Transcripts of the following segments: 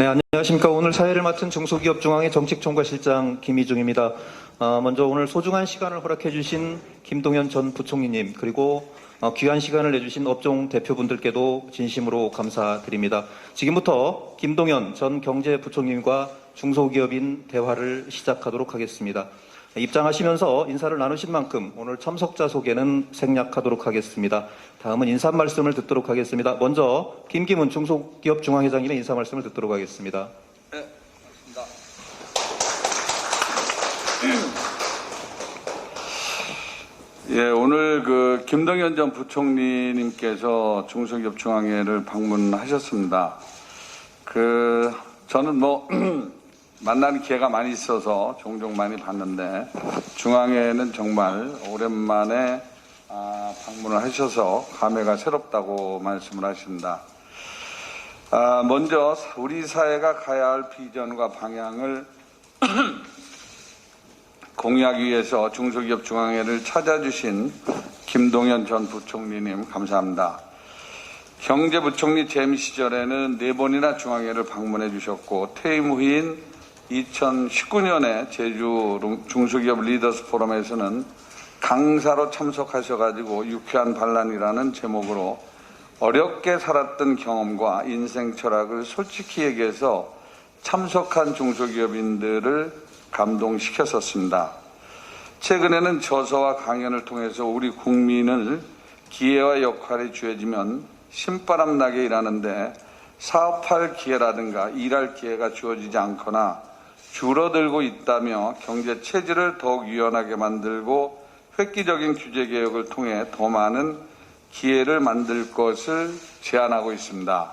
네, 안녕하십니까. 오늘 사회를 맡은 중소기업중앙회 정책총괄실장 김희중입니다. 먼저 오늘 소중한 시간을 허락해 주신 김동연 전 부총리님, 그리고 귀한 시간을 내주신 업종 대표분들께도 진심으로 감사드립니다. 지금부터 김동연 전 경제부총리님과 중소기업인 대화를 시작하도록 하겠습니다. 입장하시면서 인사를 나누신 만큼 오늘 참석자 소개는 생략하도록 하겠습니다. 다음은 인사 말씀을 듣도록 하겠습니다. 먼저 김기문 중소기업중앙회장님의 인사 말씀을 듣도록 하겠습니다. 네, 고맙습니다. 예, 오늘 김동연 전 부총리님께서 중소기업중앙회를 방문하셨습니다. 저는 만나는 기회가 많이 있어서 종종 많이 봤는데 중앙회는 정말 오랜만에 방문을 하셔서 감회가 새롭다고 말씀을 하십니다. 먼저 우리 사회가 가야 할 비전과 방향을 공유하기 위해서 중소기업중앙회를 찾아주신 김동연 전 부총리님 감사합니다. 경제부총리 재임 시절에는 4번이나 중앙회를 방문해 주셨고 퇴임 후인 2019년에 제주 중소기업 리더스 포럼에서는 강사로 참석하셔가지고 유쾌한 반란이라는 제목으로 어렵게 살았던 경험과 인생 철학을 솔직히 얘기해서 참석한 중소기업인들을 감동시켰었습니다. 최근에는 저서와 강연을 통해서 우리 국민을 기회와 역할이 주어지면 신바람 나게 일하는데 사업할 기회라든가 일할 기회가 주어지지 않거나 줄어들고 있다며 경제 체질을 더욱 유연하게 만들고 획기적인 규제 개혁을 통해 더 많은 기회를 만들 것을 제안하고 있습니다.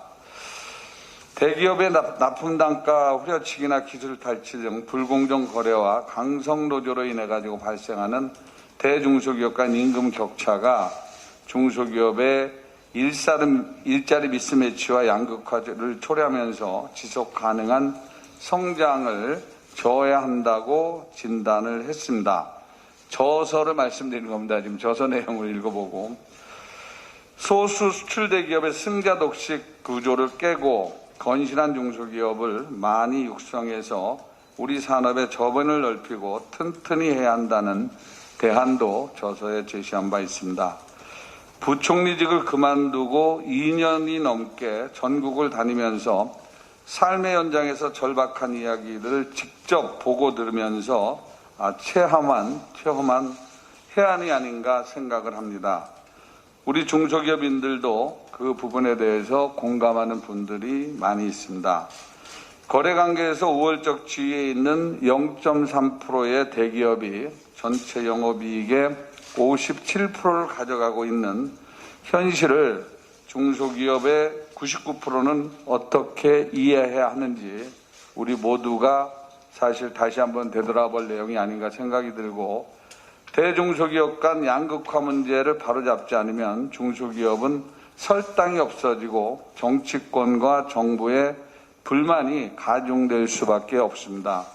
대기업의 납품 단가 후려치기나 기술 탈취 등 불공정 거래와 강성 노조로 인해 가지고 발생하는 대중소기업 간 임금 격차가 중소기업의 일자리 미스매치와 양극화를 초래하면서 지속 가능한 성장을 저해야 한다고 진단을 했습니다. 저서를 말씀드리는 겁니다. 지금 저서 내용을 읽어보고 소수 수출 대기업의 승자 독식 구조를 깨고 건실한 중소기업을 많이 육성해서 우리 산업의 저변을 넓히고 튼튼히 해야 한다는 대안도 저서에 제시한 바 있습니다. 부총리직을 그만두고 2년이 넘게 전국을 다니면서 삶의 현장에서 절박한 이야기들을 직접 보고 들으면서 체험한 해안이 아닌가 생각을 합니다. 우리 중소기업인들도 그 부분에 대해서 공감하는 분들이 많이 있습니다. 거래관계에서 우월적 지위에 있는 0.3%의 대기업이 전체 영업이익의 57%를 가져가고 있는 현실을 중소기업의 99%는 어떻게 이해해야 하는지 우리 모두가 사실 다시 한번 되돌아볼 내용이 아닌가 생각이 들고 대중소기업 간 양극화 문제를 바로잡지 않으면 중소기업은 설당이 없어지고 정치권과 정부의 불만이 가중될 수밖에 없습니다.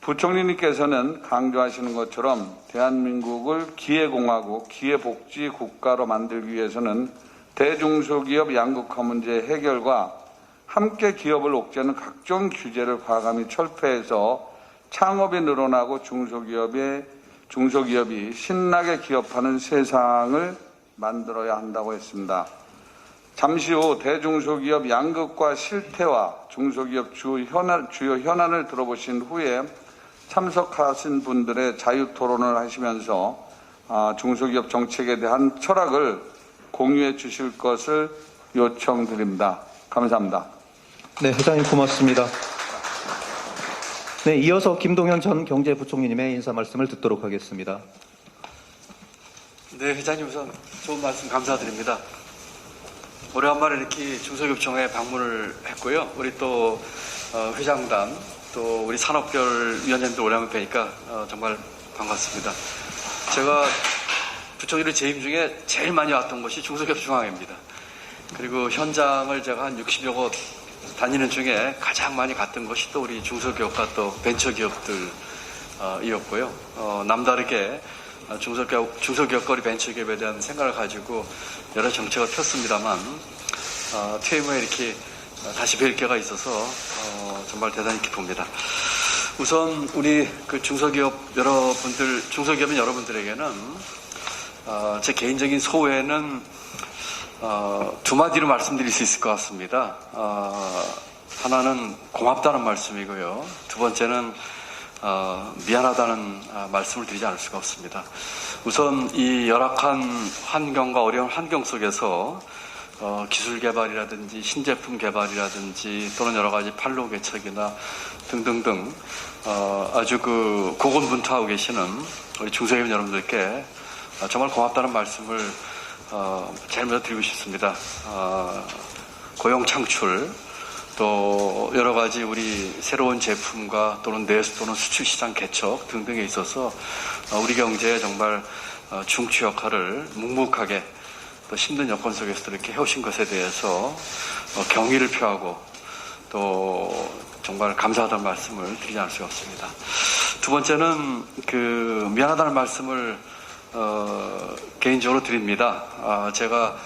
부총리님께서는 강조하시는 것처럼 대한민국을 기회공화국, 기회복지 국가로 만들기 위해서는 대중소기업 양극화 문제 해결과 함께 기업을 옥죄는 각종 규제를 과감히 철폐해서 창업이 늘어나고 중소기업이 신나게 기업하는 세상을 만들어야 한다고 했습니다. 잠시 후 대중소기업 양극화 실태와 중소기업 주요 현안을 들어보신 후에 참석하신 분들의 자유토론을 하시면서 중소기업 정책에 대한 철학을 공유해 주실 것을 요청드립니다. 감사합니다. 네, 회장님 고맙습니다. 네, 이어서 김동연 전 경제부총리님의 인사 말씀을 듣도록 하겠습니다. 네, 회장님 우선 좋은 말씀 감사드립니다. 오래간만에 이렇게 중소기업청에 방문을 했고요. 우리 또 회장단 또 우리 산업별 위원장님도 오래간만에 뵈니까 정말 반갑습니다. 제가 부총리를 재임 중에 제일 많이 왔던 곳이 중소기업중앙회입니다. 그리고 현장을 제가 한 60여 곳 다니는 중에 가장 많이 갔던 것이 또 우리 중소기업과 또 벤처기업들이었고요. 남다르게 중소기업 거리 벤처기업에 대한 생각을 가지고 여러 정책을 폈습니다만 퇴임 후에 이렇게 다시 뵐 기회가 있어서 정말 대단히 기쁩니다. 우선 우리 그 중소기업 여러분들, 중소기업인 여러분들에게는 제 개인적인 소회는 두 마디로 말씀드릴 수 있을 것 같습니다. 하나는 고맙다는 말씀이고요. 두 번째는 미안하다는 말씀을 드리지 않을 수가 없습니다. 우선 이 열악한 환경과 어려운 환경 속에서 기술 개발이라든지 신제품 개발이라든지 또는 여러 가지 판로 개척이나 등등등 아주 그 고군분투하고 계시는 우리 중소기업 여러분들께 정말 고맙다는 말씀을 제일 먼저 드리고 싶습니다. 고용 창출 또 여러 가지 우리 새로운 제품과 또는 내수 또는 수출 시장 개척 등등에 있어서 우리 경제에 정말 중추 역할을 묵묵하게 또 힘든 여건 속에서도 이렇게 해오신 것에 대해서 경의를 표하고 또 정말 감사하다는 말씀을 드리지 않을 수가 없습니다. 두 번째는 그 미안하다는 말씀을 개인적으로 드립니다. 제가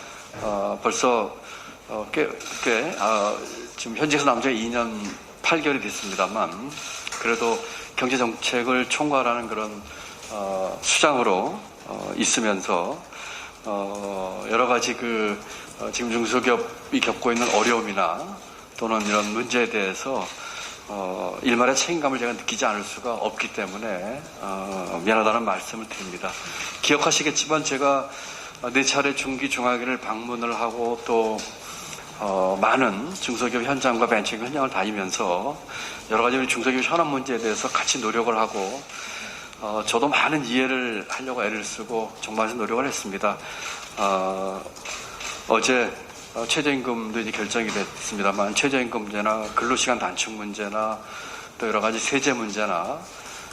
벌써 지금 현직에서 남은 지 2년 8개월이 됐습니다만 그래도 경제정책을 총괄하는 그런 수장으로 있으면서 여러 가지 지금 중소기업이 겪고 있는 어려움이나 또는 이런 문제에 대해서 일말의 책임감을 제가 느끼지 않을 수가 없기 때문에 미안하다는 말씀을 드립니다. 기억하시겠지만 제가 4차례 중기 중하기를 방문을 하고 또 많은 중소기업 현장과 벤처기업 현장을 다니면서 여러 가지 우리 중소기업 현안 문제에 대해서 같이 노력을 하고 저도 많은 이해를 하려고 애를 쓰고 정말 노력을 했습니다. 어제 최저임금도 이제 결정이 됐습니다만 최저임금 문제나 근로시간 단축 문제나 또 여러 가지 세제 문제나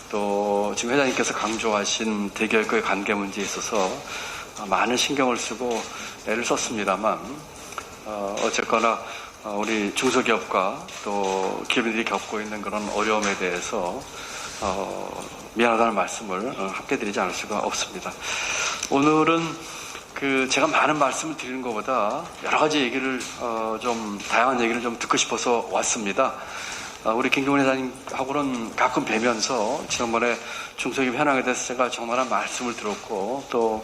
또 지금 회장님께서 강조하신 대기업과의 관계 문제에 있어서 많은 신경을 쓰고 애를 썼습니다만 어쨌거나 우리 중소기업과 또 기업인들이 겪고 있는 그런 어려움에 대해서 미안하다는 말씀을 함께 드리지 않을 수가 없습니다. 오늘은 제가 많은 말씀을 드리는 것보다 여러 가지 얘기를 좀 다양한 얘기를 좀 듣고 싶어서 왔습니다. 우리 김경훈 회장님하고는 가끔 뵈면서 지난번에 중소기업 현황에 대해서 제가 정말한 말씀을 들었고 또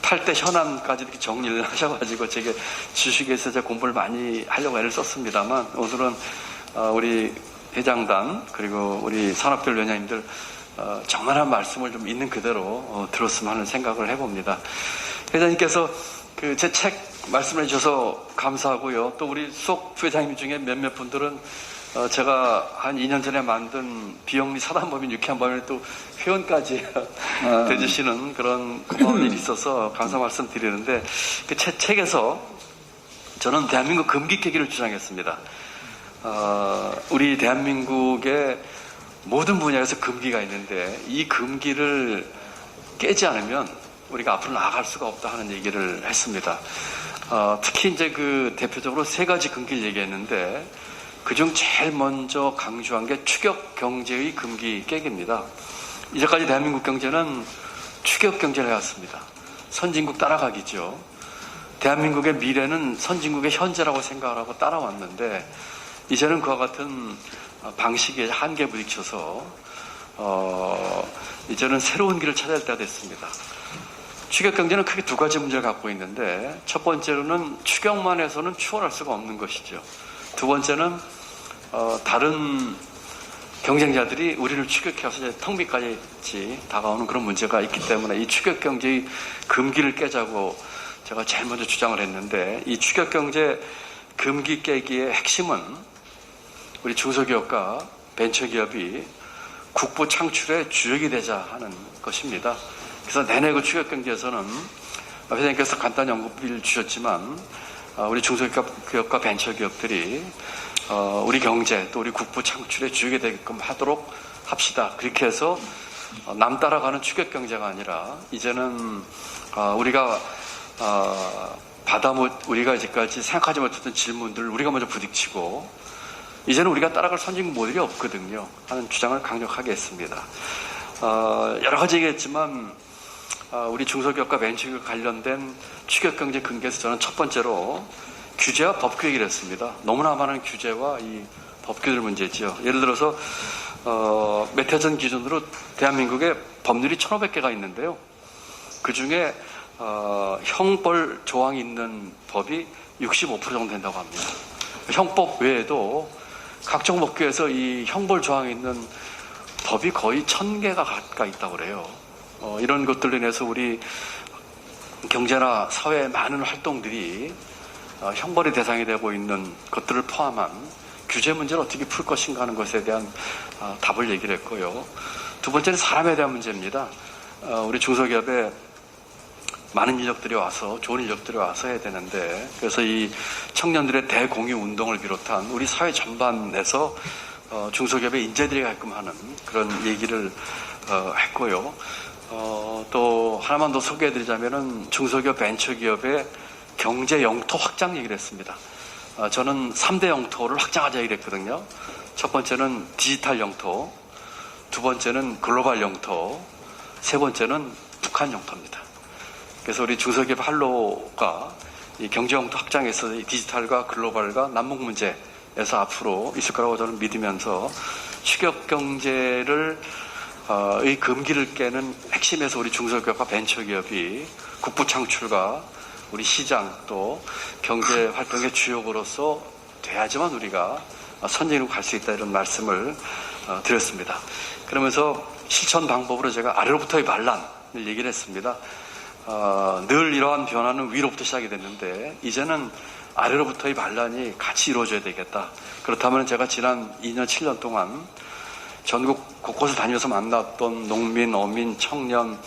8대 현안까지 이렇게 정리를 하셔가지고 제게 주식에 있어서 제가 공부를 많이 하려고 애를 썼습니다만 오늘은 우리 회장단 그리고 우리 산업별 위원장님들 정말한 말씀을 좀 있는 그대로 들었으면 하는 생각을 해봅니다. 회장님께서 제 책 말씀해 주셔서 감사하고요. 또 우리 수석 부회장님 중에 몇몇 분들은 제가 한 2년 전에 만든 비영리 사단법인 유쾌한법인에 또 회원까지 되주시는 그런 고마운 일이 있어서 감사 말씀 드리는데 그 책에서 저는 대한민국 금기 깨기를 주장했습니다. 우리 대한민국의 모든 분야에서 금기가 있는데 이 금기를 깨지 않으면 우리가 앞으로 나아갈 수가 없다 하는 얘기를 했습니다. 특히 이제 대표적으로 3가지 금기를 얘기했는데 그중 제일 먼저 강조한 게 추격 경제의 금기 깨기입니다. 이제까지 대한민국 경제는 추격 경제를 해왔습니다. 선진국 따라가기죠. 대한민국의 미래는 선진국의 현재라고 생각을 하고 따라왔는데 이제는 그와 같은 방식에 한계에 부딪혀서 이제는 새로운 길을 찾아야 할 때가 됐습니다. 추격 경제는 크게 2가지 문제를 갖고 있는데 첫 번째로는 추격만 해서는 추월할 수가 없는 것이죠. 두 번째는 다른 경쟁자들이 우리를 추격해서 이제 턱밑까지 다가오는 그런 문제가 있기 때문에 이 추격 경제의 금기를 깨자고 제가 제일 먼저 주장을 했는데 이 추격 경제 금기 깨기의 핵심은 우리 중소기업과 벤처기업이 국부 창출의 주역이 되자 하는 것입니다. 그래서 내내 그 추격 경제에서는 회장님께서 간단히 언급을 주셨지만 우리 중소기업과 벤처기업들이 우리 경제 또 우리 국부 창출의 주역이 되게끔 하도록 합시다. 그렇게 해서 남 따라가는 추격 경제가 아니라 이제는 우리가 우리가 이제까지 생각하지 못했던 질문들을 우리가 먼저 부딪히고 이제는 우리가 따라갈 선진국 모델이 없거든요 하는 주장을 강력하게 했습니다. 여러 가지 얘기했지만 우리 중소기업과 벤처기업 관련된 추격 경제 근거에서 저는 첫 번째로 규제와 법규 얘기를 했습니다. 너무나 많은 규제와 이 법규들 문제죠. 예를 들어서 몇 해 전 기준으로 대한민국에 법률이 1,500개가 있는데요. 그중에 형벌 조항이 있는 법이 65% 정도 된다고 합니다. 형법 외에도 각종 법규에서 이 형벌 조항이 있는 법이 거의 1,000개가 가까이 있다고 그래요. 이런 것들로 인해서 우리 경제나 사회의 많은 활동들이 형벌의 대상이 되고 있는 것들을 포함한 규제 문제를 어떻게 풀 것인가 하는 것에 대한 답을 얘기를 했고요. 두 번째는 사람에 대한 문제입니다. 우리 중소기업에 많은 인력들이 와서 좋은 인력들이 와서 해야 되는데, 그래서 이 청년들의 대공유 운동을 비롯한 우리 사회 전반에서 중소기업에 인재들이 가끔 하는 그런 얘기를 했고요. 또 하나만 더 소개해드리자면은 중소기업 벤처기업의 경제 영토 확장 얘기를 했습니다. 저는 3대 영토를 확장하자 얘기를 했거든요. 첫 번째는 디지털 영토, 두 번째는 글로벌 영토, 세 번째는 북한 영토입니다. 그래서 우리 중소기업 한로가 이 경제 영토 확장에서 이 디지털과 글로벌과 남북 문제에서 앞으로 있을 거라고 저는 믿으면서 추격 경제를 의 금기를 깨는 핵심에서 우리 중소기업과 벤처기업이 국부 창출과 우리 시장 또 경제 활동의 주역으로서 돼야지만 우리가 선진으로 갈 수 있다, 이런 말씀을 드렸습니다. 그러면서 실천 방법으로 제가 아래로부터의 반란을 얘기를 했습니다. 늘 이러한 변화는 위로부터 시작이 됐는데 이제는 아래로부터의 반란이 같이 이루어져야 되겠다. 그렇다면 제가 지난 2년 7년 동안 전국 곳곳을 다니면서 만났던 농민, 어민, 청년,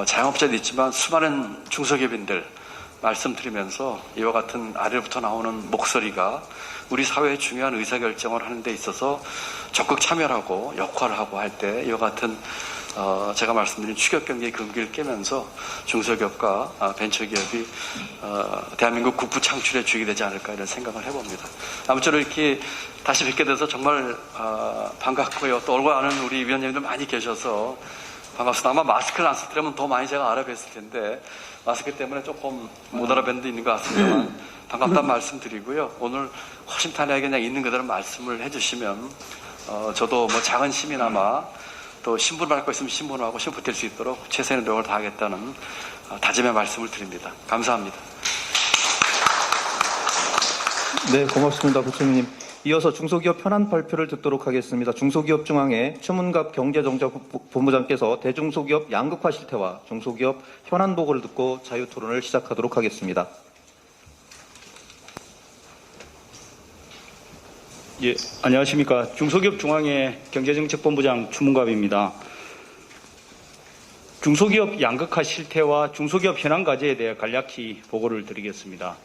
자영업자도 있지만 수많은 중소기업인들 말씀드리면서 이와 같은 아래로부터 나오는 목소리가 우리 사회의 중요한 의사결정을 하는 데 있어서 적극 참여하고 역할을 하고 할 때 이와 같은 제가 말씀드린 추격경제의 금기를 깨면서 중소기업과 벤처기업이 대한민국 국부 창출의 주역이 되지 않을까, 이런 생각을 해봅니다. 아무쪼록 이렇게 다시 뵙게 돼서 정말 반갑고요. 또 얼굴 아는 우리 위원님들 많이 계셔서 반갑습니다. 아마 마스크를 안 쓰더라면 더 많이 제가 알아뵀을 텐데 마스크 때문에 조금 못 알아뵌 데 있는 것 같습니다만 반갑다는 말씀 드리고요. 오늘 허심탄회하게 그냥 있는 그대로 말씀을 해주시면 저도 뭐 작은 힘이나마 또 신분할 거 있으면 신분하고 신분 될 수 있도록 최선의 노력을 다하겠다는 다짐의 말씀을 드립니다. 감사합니다. 네, 고맙습니다, 부총리님. 이어서 중소기업 현안 발표를 듣도록 하겠습니다. 중소기업중앙회 최문갑 경제정책본부장께서 대중소기업 양극화 실태와 중소기업 현안 보고를 듣고 자유토론을 시작하도록 하겠습니다. 예, 안녕하십니까. 중소기업중앙회 경제정책본부장 추문갑입니다. 중소기업 양극화 실태와 중소기업 현안 과제에 대해 간략히 보고를 드리겠습니다.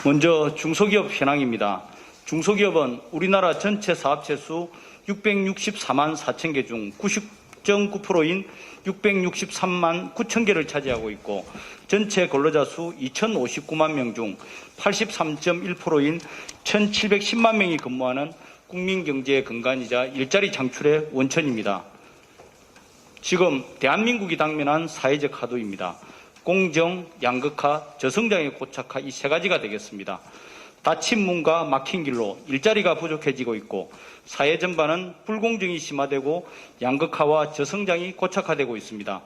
먼저 중소기업 현황입니다. 중소기업은 우리나라 전체 사업체 수 664만 4천 개 중 90.9%인 663만 9천 개를 차지하고 있고 전체 근로자 수 2,059만 명 중 83.1%인 1,710만 명이 근무하는 국민 경제의 근간이자 일자리 창출의 원천입니다. 지금 대한민국이 당면한 사회적 화두입니다. 공정, 양극화, 저성장의 고착화, 이 세 가지가 되겠습니다. 닫힌 문과 막힌 길로 일자리가 부족해지고 있고 사회 전반은 불공정이 심화되고 양극화와 저성장이 고착화되고 있습니다.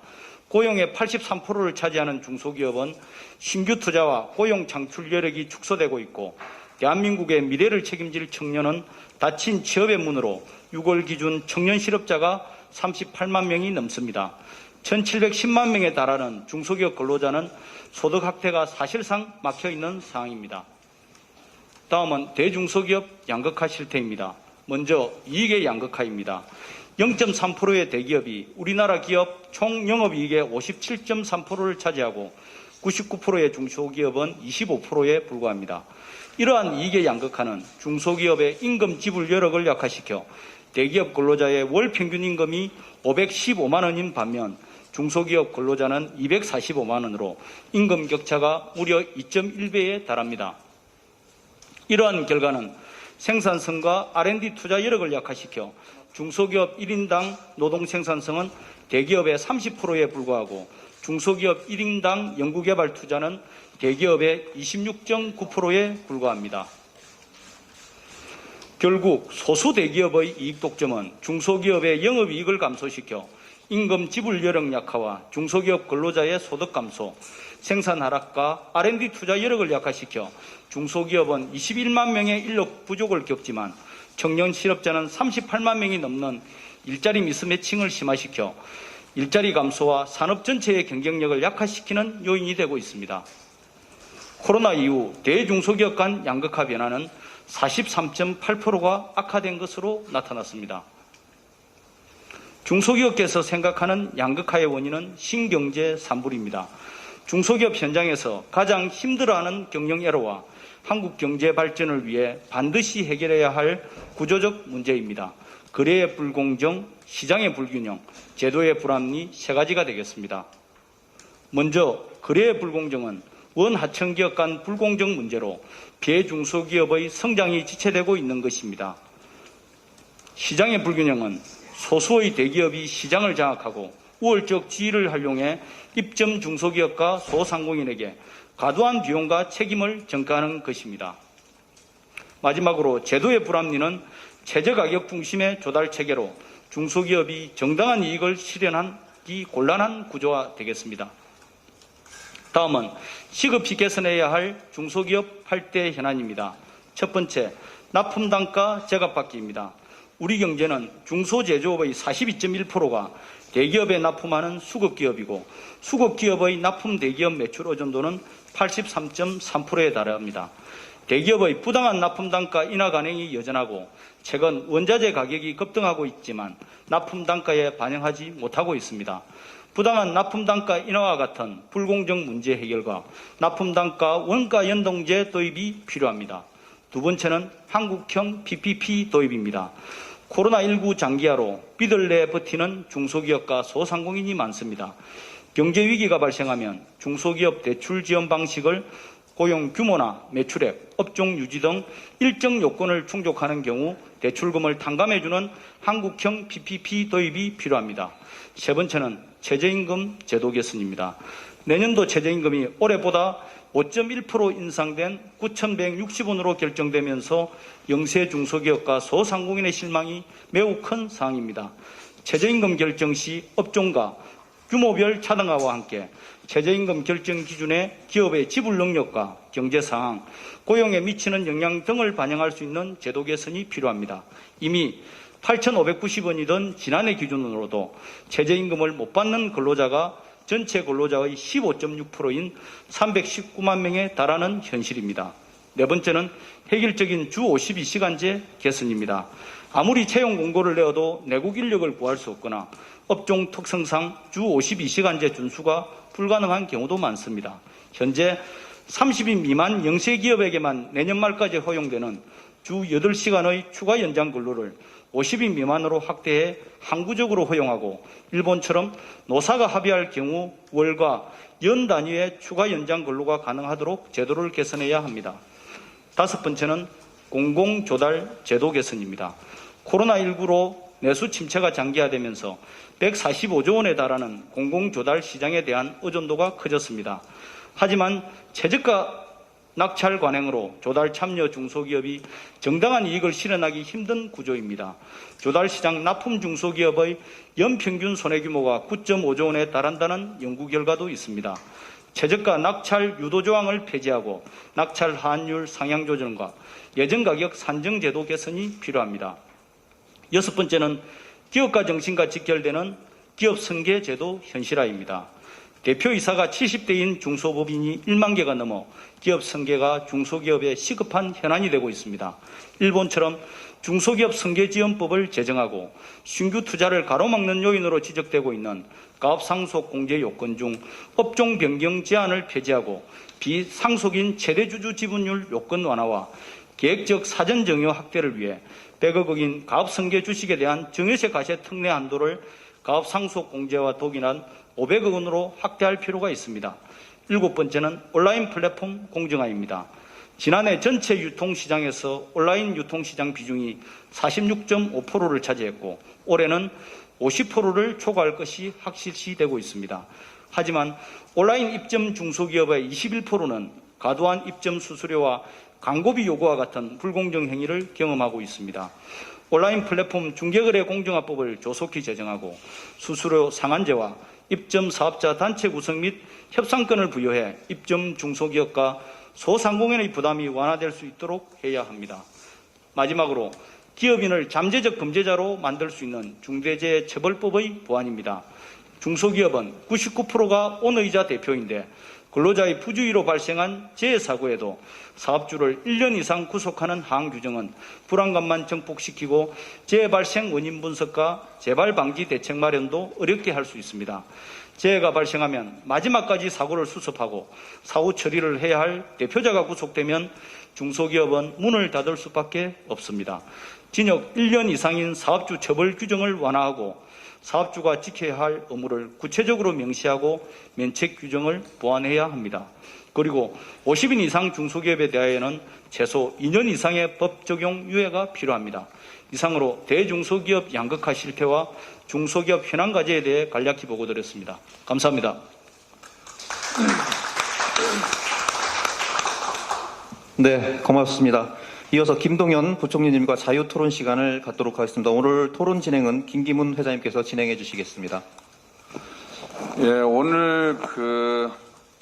고용의 83%를 차지하는 중소기업은 신규 투자와 고용 창출 여력이 축소되고 있고 대한민국의 미래를 책임질 청년은 닫힌 취업의 문으로 6월 기준 청년 실업자가 38만 명이 넘습니다. 1,710만 명에 달하는 중소기업 근로자는 소득 확대가 사실상 막혀있는 상황입니다. 다음은 대중소기업 양극화 실태입니다. 먼저 이익의 양극화입니다. 0.3%의 대기업이 우리나라 기업 총 영업이익의 57.3%를 차지하고 99%의 중소기업은 25%에 불과합니다. 이러한 이익의 양극화는 중소기업의 임금 지불 여력을 약화시켜 대기업 근로자의 월 평균 임금이 515만 원인 반면 중소기업 근로자는 245만 원으로 임금 격차가 무려 2.1배에 달합니다. 이러한 결과는 생산성과 R&D 투자 여력을 약화시켜 중소기업 1인당 노동 생산성은 대기업의 30%에 불과하고 중소기업 1인당 연구개발 투자는 대기업의 26.9%에 불과합니다. 결국 소수 대기업의 이익 독점은 중소기업의 영업이익을 감소시켜 임금 지불 여력 약화와 중소기업 근로자의 소득 감소, 생산 하락과 R&D 투자 여력을 약화시켜 중소기업은 21만 명의 인력 부족을 겪지만 청년 실업자는 38만 명이 넘는 일자리 미스매칭을 심화시켜 일자리 감소와 산업 전체의 경쟁력을 약화시키는 요인이 되고 있습니다. 코로나 이후 대중소기업 간 양극화 변화는 43.8%가 악화된 것으로 나타났습니다. 중소기업계에서 생각하는 양극화의 원인은 신경제 산불입니다. 중소기업 현장에서 가장 힘들어하는 경영 애로와 한국 경제 발전을 위해 반드시 해결해야 할 구조적 문제입니다. 거래의 불공정, 시장의 불균형, 제도의 불합리 세 가지가 되겠습니다. 먼저 거래의 불공정은 원하청기업 간 불공정 문제로 비중소기업의 성장이 지체되고 있는 것입니다. 시장의 불균형은 소수의 대기업이 시장을 장악하고 우월적 지위를 활용해 입점 중소기업과 소상공인에게 과도한 비용과 책임을 전가하는 것입니다. 마지막으로 제도의 불합리는 최저가격 중심의 조달체계로 중소기업이 정당한 이익을 실현하기 곤란한 구조가 되겠습니다. 다음은 시급히 개선해야 할 중소기업 8대 현안입니다. 첫 번째, 납품단가 제각받기입니다. 우리 경제는 중소제조업의 42.1%가 대기업에 납품하는 수급기업이고 수급기업의 납품 대기업 매출 의존도는 83.3%에 달합니다. 대기업의 부당한 납품단가 인하 관행이 여전하고 최근 원자재 가격이 급등하고 있지만 납품단가에 반영하지 못하고 있습니다. 부당한 납품단가 인하와 같은 불공정 문제 해결과 납품단가 원가 연동제 도입이 필요합니다. 두 번째는 한국형 PPP 도입입니다. 코로나19 장기화로 삐들내 버티는 중소기업과 소상공인이 많습니다. 경제위기가 발생하면 중소기업 대출 지원 방식을 고용 규모나 매출액, 업종 유지 등 일정 요건을 충족하는 경우 대출금을 탕감해주는 한국형 PPP 도입이 필요합니다. 세 번째는 최저임금 제도 개선입니다. 내년도 최저임금이 올해보다 5.1% 인상된 9,160원으로 결정되면서 영세 중소기업과 소상공인의 실망이 매우 큰 사항입니다. 최저임금 결정 시 업종과 규모별 차등화와 함께 최저임금 결정 기준에 기업의 지불 능력과 경제 상황, 고용에 미치는 영향 등을 반영할 수 있는 제도 개선이 필요합니다. 이미 8,590원이던 지난해 기준으로도 최저임금을 못 받는 근로자가 전체 근로자의 15.6%인 319만 명에 달하는 현실입니다. 네 번째는 획일적인 주 52시간제 개선입니다. 아무리 채용 공고를 내어도 내국 인력을 구할 수 없거나 업종 특성상 주 52시간제 준수가 불가능한 경우도 많습니다. 현재 30인 미만 영세기업에게만 내년 말까지 허용되는 주 8시간의 추가 연장 근로를 50인 미만으로 확대해 항구적으로 허용하고 일본처럼 노사가 합의할 경우 월과 연 단위의 추가 연장 근로가 가능하도록 제도를 개선해야 합니다. 다섯 번째는 공공조달 제도 개선입니다. 코로나19로 내수 침체가 장기화되면서 145조 원에 달하는 공공조달 시장에 대한 의존도가 커졌습니다. 하지만 최저가 낙찰 관행으로 조달 참여 중소기업이 정당한 이익을 실현하기 힘든 구조입니다. 조달 시장 납품 중소기업의 연평균 손해규모가 9.5조 원에 달한다는 연구 결과도 있습니다. 최저가 낙찰 유도 조항을 폐지하고 낙찰 환율 상향 조정과 예정 가격 산정 제도 개선이 필요합니다. 여섯 번째는 기업가 정신과 직결되는 기업 승계 제도 현실화입니다. 대표이사가 70대인 중소법인이 1만 개가 넘어 기업 승계가 중소기업의 시급한 현안이 되고 있습니다. 일본처럼 중소기업 승계지원법을 제정하고 신규 투자를 가로막는 요인으로 지적되고 있는 가업상속 공제 요건 중 업종 변경 제한을 폐지하고 비상속인 최대주주 지분율 요건 완화와 계획적 사전 증여 확대를 위해 100억 원인 가업승계 주식에 대한 증여세 과세 특례 한도를 가업상속 공제와 동일한 500억 원으로 확대할 필요가 있습니다. 일곱 번째는 온라인 플랫폼 공정화입니다. 지난해 전체 유통시장에서 온라인 유통시장 비중이 46.5%를 차지했고 올해는 50%를 초과할 것이 확실시되고 있습니다. 하지만 온라인 입점 중소기업의 21%는 과도한 입점 수수료와 광고비 요구와 같은 불공정 행위를 경험하고 있습니다. 온라인 플랫폼 중개거래 공정화법을 조속히 제정하고 수수료 상한제와 입점 사업자 단체 구성 및 협상권을 부여해 입점 중소기업과 소상공인의 부담이 완화될 수 있도록 해야 합니다. 마지막으로 기업인을 잠재적 범죄자로 만들 수 있는 중대재해처벌법의 보완입니다. 중소기업은 99%가 오너이자 대표인데 근로자의 부주의로 발생한 재해사고에도 사업주를 1년 이상 구속하는 하한 규정은 불안감만 증폭시키고 재해 발생 원인 분석과 재발 방지 대책 마련도 어렵게 할 수 있습니다. 재해가 발생하면 마지막까지 사고를 수습하고 사후 처리를 해야 할 대표자가 구속되면 중소기업은 문을 닫을 수밖에 없습니다. 징역 1년 이상인 사업주 처벌 규정을 완화하고 사업주가 지켜야 할 의무를 구체적으로 명시하고 면책 규정을 보완해야 합니다. 그리고 50인 이상 중소기업에 대하여는 최소 2년 이상의 법 적용 유예가 필요합니다. 이상으로 대중소기업 양극화 실태와 중소기업 현안 과제에 대해 간략히 보고드렸습니다. 감사합니다. 네, 고맙습니다. 이어서 김동연 부총리님과 자유토론 시간을 갖도록 하겠습니다. 오늘 토론 진행은 김기문 회장님께서 진행해 주시겠습니다. 예, 오늘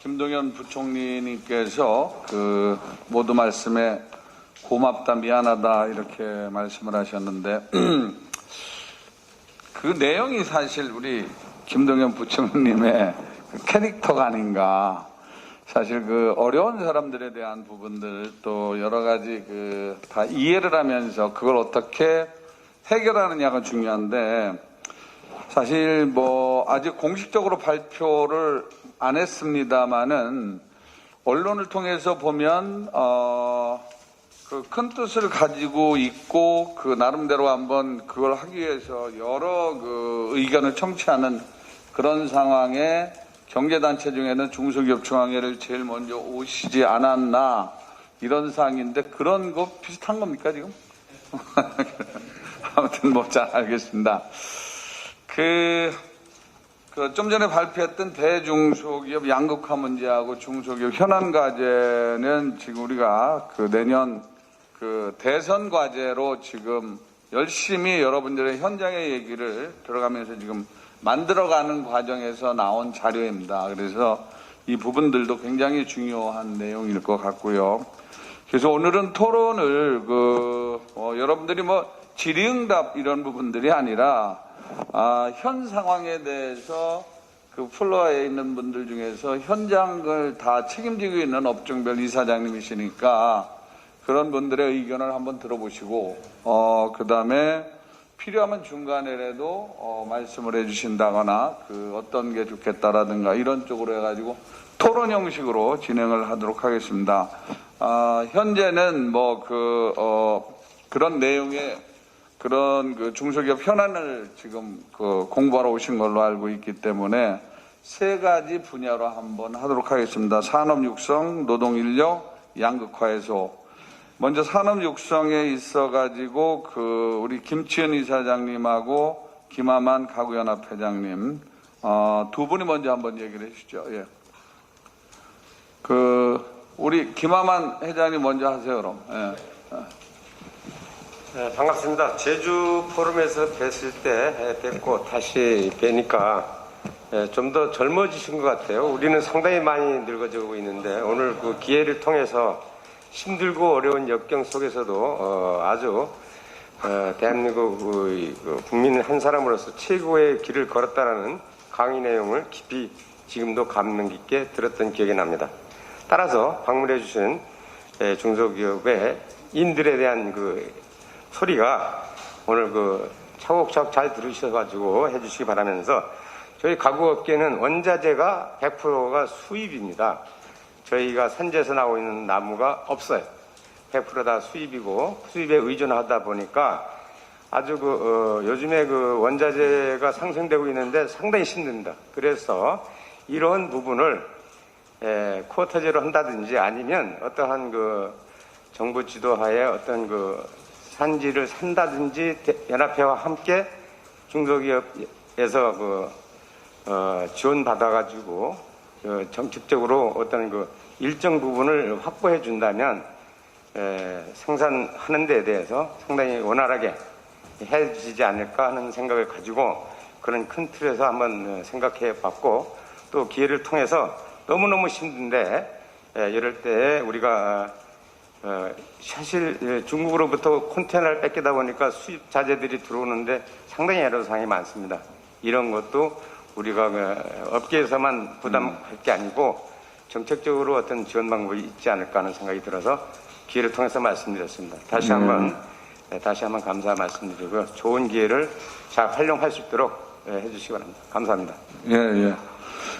김동연 부총리님께서 모두 말씀에 고맙다, 미안하다 이렇게 말씀을 하셨는데 그 내용이 사실 우리 김동연 부총리님의 캐릭터가 아닌가. 사실 어려운 사람들에 대한 부분들 또 여러 가지 다 이해를 하면서 그걸 어떻게 해결하느냐가 중요한데 사실 아직 공식적으로 발표를 안 했습니다만은 언론을 통해서 보면 큰 뜻을 가지고 있고 나름대로 한번 그걸 하기 위해서 여러 의견을 청취하는 그런 상황에 경제단체 중에는 중소기업중앙회를 제일 먼저 오시지 않았나 이런 사항인데 그런 거 비슷한 겁니까 지금? 아무튼 잘 알겠습니다. 좀 전에 발표했던 대중소기업 양극화 문제하고 중소기업 현안 과제는 지금 우리가 내년 대선 과제로 지금 열심히 여러분들의 현장의 얘기를 들어가면서 지금 만들어가는 과정에서 나온 자료입니다. 그래서 이 부분들도 굉장히 중요한 내용일 것 같고요. 그래서 오늘은 토론을 여러분들이 질의응답 이런 부분들이 아니라 현 상황에 대해서 플로어에 있는 분들 중에서 현장을 다 책임지고 있는 업종별 이사장님이시니까 그런 분들의 의견을 한번 들어보시고 그 다음에 필요하면 중간에라도 말씀을 해주신다거나 어떤 게 좋겠다라든가 이런 쪽으로 해가지고 토론 형식으로 진행을 하도록 하겠습니다. 현재는 그런 내용의 그런 중소기업 현안을 지금 공부하러 오신 걸로 알고 있기 때문에 세 가지 분야로 한번 하도록 하겠습니다. 산업 육성, 노동 인력, 양극화 해소. 먼저 산업 육성에 있어가지고 우리 김치현 이사장님하고 김하만 가구연합 회장님 두 분이 먼저 한번 얘기를 해주시죠. 예. 우리 김하만 회장님 먼저 하세요 그럼. 예. 네, 반갑습니다. 제주 포럼에서 뵀을 때 뵙고 다시 뵈니까 좀 더 젊어지신 것 같아요. 우리는 상당히 많이 늙어지고 있는데 오늘 기회를 통해서 힘들고 어려운 역경 속에서도 아주 대한민국의 국민 한 사람으로서 최고의 길을 걸었다라는 강의 내용을 깊이 지금도 감명 깊게 들었던 기억이 납니다. 따라서 방문해 주신 중소기업의 인들에 대한 소리가 오늘 차곡차곡 잘 들으셔가지고 해주시기 바라면서 저희 가구업계는 원자재가 100%가 수입입니다. 저희가 선제에서 나오고 있는 나무가 없어요. 100% 다 수입이고 수입에 의존하다 보니까 아주 요즘에 원자재가 상승되고 있는데 상당히 힘듭니다. 그래서 이런 부분을 쿼터제로 한다든지 아니면 어떠한 정부 지도하에 어떤 산지를 산다든지 연합회와 함께 중소기업에서 지원 받아가지고 정책적으로 어떤 그 일정 부분을 확보해 준다면 생산하는 데에 대해서 상당히 원활하게 해지지 않을까 하는 생각을 가지고 그런 큰 틀에서 한번 생각해 봤고, 또 기회를 통해서 너무너무 힘든데 이럴 때 우리가 사실 중국으로부터 콘테이너를 뺏기다 보니까 수입 자재들이 들어오는데 상당히 애로사항이 많습니다. 이런 것도 우리가 업계에서만 부담할 게 아니고 정책적으로 어떤 지원 방법이 있지 않을까 하는 생각이 들어서 기회를 통해서 말씀드렸습니다. 다시 한번 감사 말씀드리고요. 좋은 기회를 잘 활용할 수 있도록 해주시기 바랍니다. 감사합니다. 예, 예.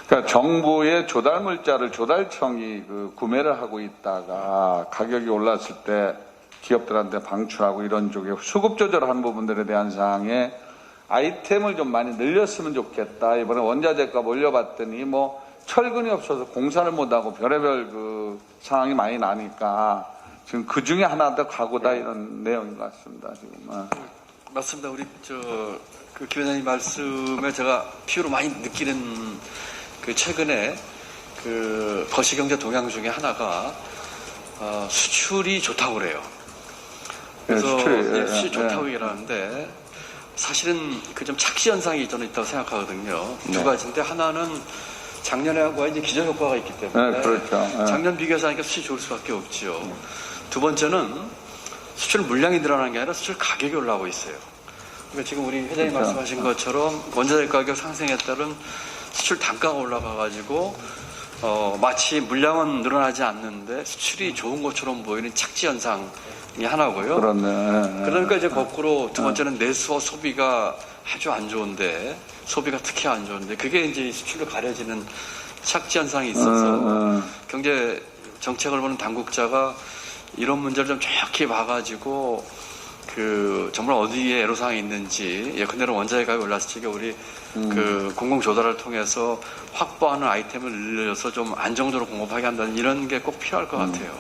그러니까 정부의 조달 물자를 조달청이 구매를 하고 있다가 가격이 올랐을 때 기업들한테 방출하고 이런 쪽에 수급 조절하는 부분들에 대한 사항에 아이템을 좀 많이 늘렸으면 좋겠다. 이번에 원자재값 올려봤더니 뭐 철근이 없어서 공사를 못하고 별의별 상황이 많이 나니까 지금 그 중에 하나 더 가고다 이런 내용인 것 같습니다. 지금. 맞습니다. 우리 그 기원장님 말씀에 제가 피부로 많이 느끼는 최근에 거시경제 동향 중에 하나가 수출이 좋다고 그래요. 그래서 수출이 좋다고 얘기하는데 사실은 좀 착시 현상이 저는 있다고 생각하거든요. 두 가지인데 하나는 작년에하고 이제 기저 효과가 있기 때문에 그렇죠. 작년 비교해서 하니까 수출이 좋을 수밖에 없죠. 두 번째는 수출 물량이 늘어나는 게 아니라 수출 가격이 올라가고 있어요. 그러니까 지금 우리 회장님 말씀하신 것처럼 원자재 가격 상승에 따른 수출 단가가 올라가가지고 마치 물량은 늘어나지 않는데 수출이 좋은 것처럼 보이는 착지 현상이 하나고요. 그렇네. 그러니까 이제 거꾸로 두 번째는 내수와 소비가 아주 안 좋은데, 소비가 특히 안 좋은데 그게 이제 수출로 가려지는 착지 현상이 있어서 경제 정책을 보는 당국자가 이런 문제를 좀 정확히 봐가지고 정말 어디에 애로사항이 있는지, 예컨대로 원자재 가격이 올랐을 때 우리 공공 조달을 통해서 확보하는 아이템을 늘려서 좀 안정적으로 공급하게 한다는 이런 게 꼭 필요할 것 같아요.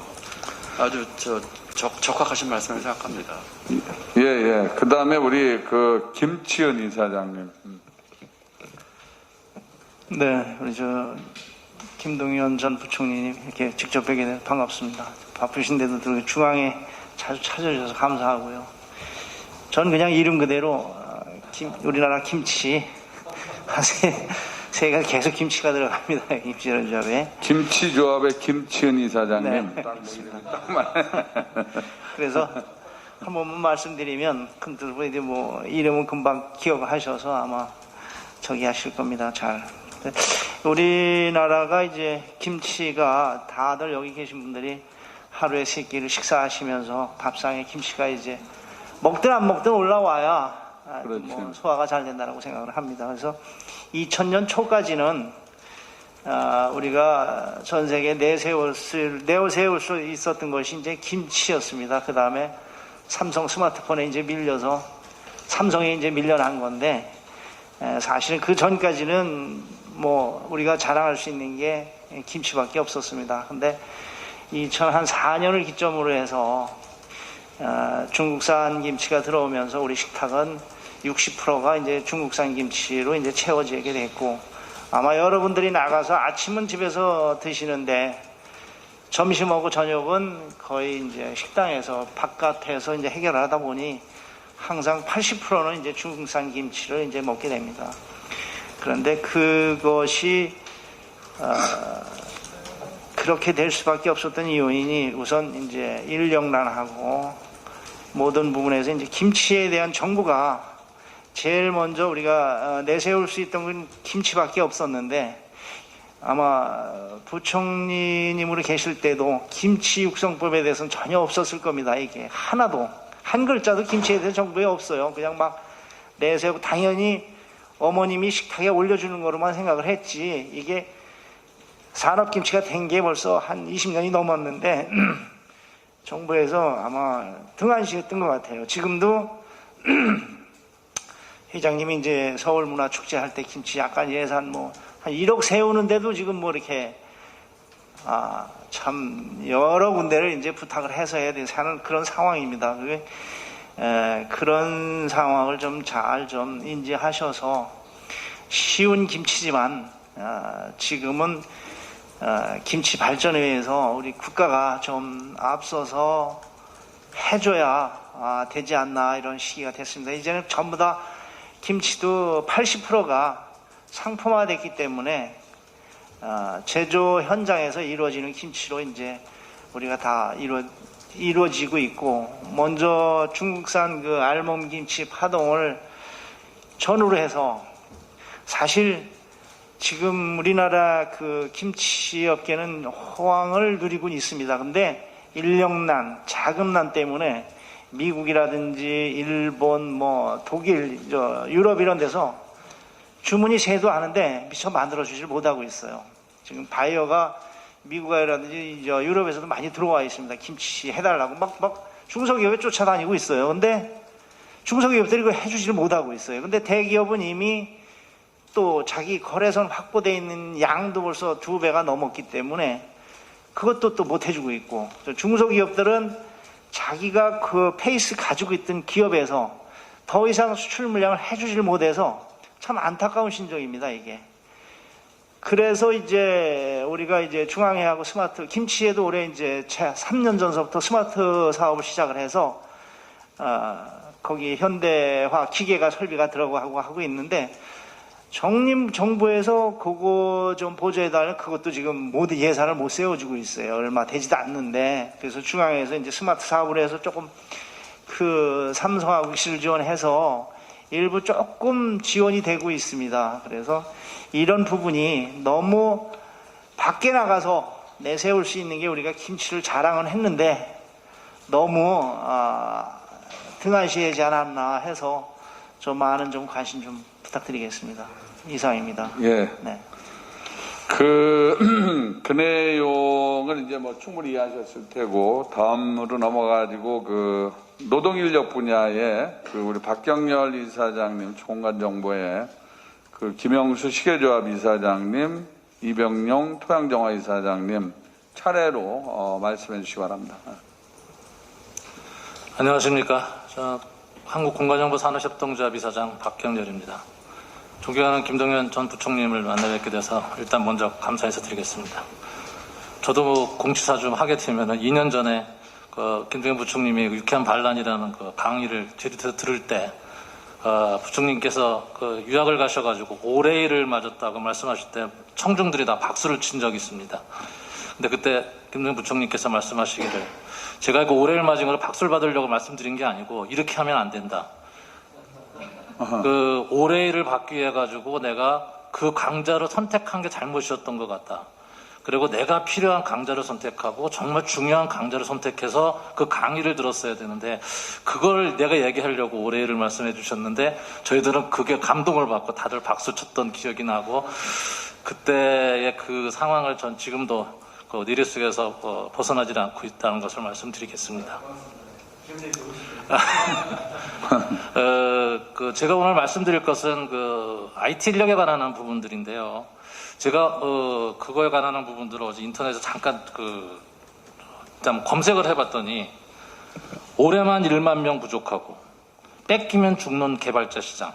아주 적확하신 말씀을 생각합니다. 예, 예. 그 다음에 우리 김치은 이사장님. 네, 우리 김동연 전 부총리님 이렇게 직접 뵙게 돼서 반갑습니다. 바쁘신데도 중앙에 자주 찾아주셔서 감사하고요. 전 그냥 이름 그대로 우리나라 김치 새해가 계속 김치가 들어갑니다. 김치조합에. 김치조합의 김치은 이사장님. 네. 그래서 한 번만 말씀드리면 이제 뭐 이름은 금방 기억하셔서 아마 저기 하실 겁니다. 잘. 우리나라가 이제 김치가 다들 여기 계신 분들이 하루에 3끼를 식사하시면서 밥상에 김치가 이제 먹든 안 먹든 올라와야 뭐 소화가 잘 된다고 생각을 합니다. 그래서 2000년 초까지는 우리가 전 세계에 내세울 수 있었던 것이 이제 김치였습니다. 그 다음에 삼성 스마트폰에 이제 밀려서 삼성에 이제 밀려난 건데, 사실은 그 전까지는 뭐 우리가 자랑할 수 있는 게 김치밖에 없었습니다. 근데 2004년을 기점으로 해서 중국산 김치가 들어오면서 우리 식탁은 60%가 이제 중국산 김치로 이제 채워지게 됐고, 아마 여러분들이 나가서 아침은 집에서 드시는데 점심하고 저녁은 거의 이제 식당에서 바깥에서 이제 해결하다 보니 항상 80%는 이제 중국산 김치를 이제 먹게 됩니다. 그런데 그것이 그렇게 될 수밖에 없었던 요인이 우선 이제 인력난하고 모든 부분에서 이제 김치에 대한 정부가 제일 먼저 우리가 내세울 수 있던 건 김치밖에 없었는데, 아마 부총리님으로 계실 때도 김치 육성법에 대해서는 전혀 없었을 겁니다. 이게 하나도 한 글자도 김치에 대해서 정부에 없어요. 그냥 막 내세우고 당연히 어머님이 식탁에 올려주는 거로만 생각을 했지, 이게 산업김치가 된 게 벌써 한 20년이 넘었는데 정부에서 아마 등한시했던 것 같아요. 지금도 회장님이 이제 서울문화축제 할 때 김치 약간 예산 한 1억 세우는데도 지금 이렇게 참 여러 군데를 이제 부탁을 해서 해야 되는 그런 상황입니다. 그런 상황을 좀 잘 인지하셔서 쉬운 김치지만 지금은 김치 발전에 의해서 우리 국가가 좀 앞서서 해줘야 되지 않나 이런 시기가 됐습니다. 이제는 전부 다 김치도 80%가 상품화됐기 때문에 제조 현장에서 이루어지는 김치로 이제 우리가 다 이루어지고 있고, 먼저 중국산 그 알몸 김치 파동을 전후로 해서 사실 지금 우리나라 그 김치 업계는 호황을 누리고 있습니다. 근데 인력난, 자금난 때문에 미국이라든지 일본, 뭐 독일, 유럽 이런 데서 주문이 새도 하는데 미처 만들어주질 못하고 있어요. 지금 바이어가 미국이라든지 유럽에서도 많이 들어와 있습니다. 김치 해달라고 막 중소기업에 쫓아다니고 있어요. 근데 중소기업들이 그걸 해주지를 못하고 있어요. 근데 대기업은 이미 또 자기 거래선 확보되어 있는 양도 벌써 2배가 넘었기 때문에 그것도 또 못 해주고 있고, 중소기업들은 자기가 그 페이스 가지고 있던 기업에서 더 이상 수출 물량을 해주질 못해서 참 안타까운 심정입니다, 이게. 그래서 이제 우리가 이제 중앙회하고 스마트, 김치에도 올해 이제 3년 전서부터 스마트 사업을 시작을 해서, 거기 현대화 기계가 설비가 들어가고 하고 있는데, 정부에서 그거 좀 보조해달라는 그것도 지금 모두 예산을 못 세워주고 있어요. 얼마 되지도 않는데. 그래서 중앙에서 이제 스마트 사업을 해서 조금 그 삼성하고 기술 지원해서 일부 조금 지원이 되고 있습니다. 그래서 이런 부분이 너무 밖에 나가서 내세울 수 있는 게 우리가 김치를 자랑은 했는데 너무 등한시하지 않았나 해서 좀 많은 좀 관심 좀 부탁드리겠습니다. 이상입니다. 예. 네. 그 내용을 이제 뭐 충분히 이해하셨을 테고, 다음으로 넘어가지고 그 노동인력 분야에 그 우리 박경열 이사장님, 총괄정보에 그 김영수 시계조합 이사장님, 이병용 토양정화 이사장님 차례로 말씀해 주시기 바랍니다. 안녕하십니까. 저 한국공간정보 산업협동조합 이사장 박경열입니다. 존경하는 김동연 전 부총님을 만나 뵙게 돼서 일단 먼저 감사 인사드리겠습니다. 저도 뭐 공치사 좀 하게 되면은 2년 전에 그 김동연 부총님이 유쾌한 반란이라는 그 강의를 제주도에서 들을 때 부총님께서 그 유학을 가셔가지고 오레일을 맞았다고 말씀하실 때 청중들이 다 박수를 친 적이 있습니다. 근데 그때 김동연 부총님께서 말씀하시기를, 제가 그 오레일 맞은 걸 박수를 받으려고 말씀드린 게 아니고 이렇게 하면 안 된다. 그 오레일을 받기 위해 가지고 내가 그 강좌를 선택한 게 잘못이었던 것 같다. 그리고 내가 필요한 강좌를 선택하고 정말 중요한 강좌를 선택해서 그 강의를 들었어야 되는데 그걸 내가 얘기하려고 오레일을 말씀해 주셨는데 저희들은 그게 감동을 받고 다들 박수 쳤던 기억이 나고, 그때의 그 상황을 전 지금도 그 니리 속에서 벗어나지 않고 있다는 것을 말씀드리겠습니다. 제가 오늘 말씀드릴 것은 그 IT 인력에 관한 부분들인데요. 제가 그거에 관한 부분들을 어제 인터넷에서 잠깐 일단 검색을 해봤더니 올해만 1만 명 부족하고 뺏기면 죽는 개발자 시장,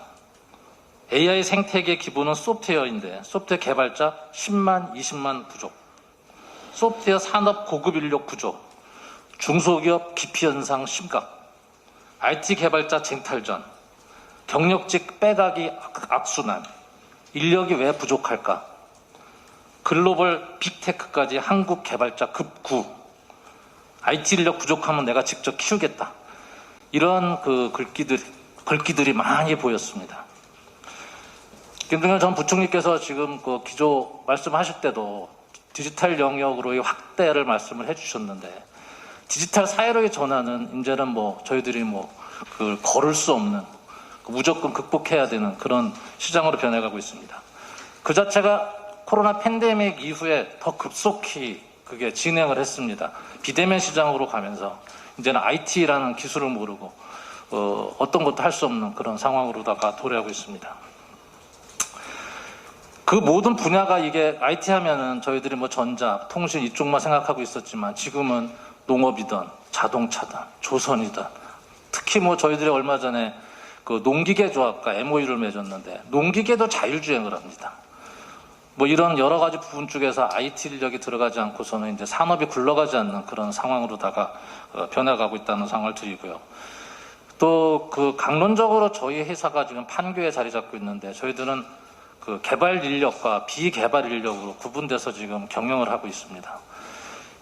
AI 생태계 기본은 소프트웨어인데 소프트웨어 개발자 10만, 20만 부족, 소프트웨어 산업 고급 인력 부족, 중소기업 기피 현상 심각, IT 개발자 쟁탈전, 경력직 빼가기 악순환, 인력이 왜 부족할까? 글로벌 빅테크까지 한국 개발자 급구, IT 인력 부족하면 내가 직접 키우겠다. 이런 그 글귀들이 많이 보였습니다. 김동연 전 부총리께서 지금 그 기조 말씀하실 때도 디지털 영역으로의 확대를 말씀을 해주셨는데, 디지털 사회로의 전환은 이제는 뭐 저희들이 그 걸을 수 없는, 무조건 극복해야 되는 그런 시장으로 변해가고 있습니다. 그 자체가 코로나 팬데믹 이후에 더 급속히 그게 진행을 했습니다. 비대면 시장으로 가면서 이제는 IT라는 기술을 모르고 어떤 것도 할 수 없는 그런 상황으로다가 도래하고 있습니다. 그 모든 분야가 이게 IT 하면은 저희들이 뭐 전자, 통신 이쪽만 생각하고 있었지만 지금은 농업이든 자동차든 조선이든, 특히 뭐 저희들이 얼마 전에 그 농기계 조합과 MOU를 맺었는데 농기계도 자율주행을 합니다. 뭐 이런 여러 가지 부분 쪽에서 IT 인력이 들어가지 않고서는 이제 산업이 굴러가지 않는 그런 상황으로다가 변해가고 있다는 상황을 드리고요. 또 그 강론적으로 저희 회사가 지금 판교에 자리 잡고 있는데 저희들은 그 개발 인력과 비개발 인력으로 구분돼서 지금 경영을 하고 있습니다.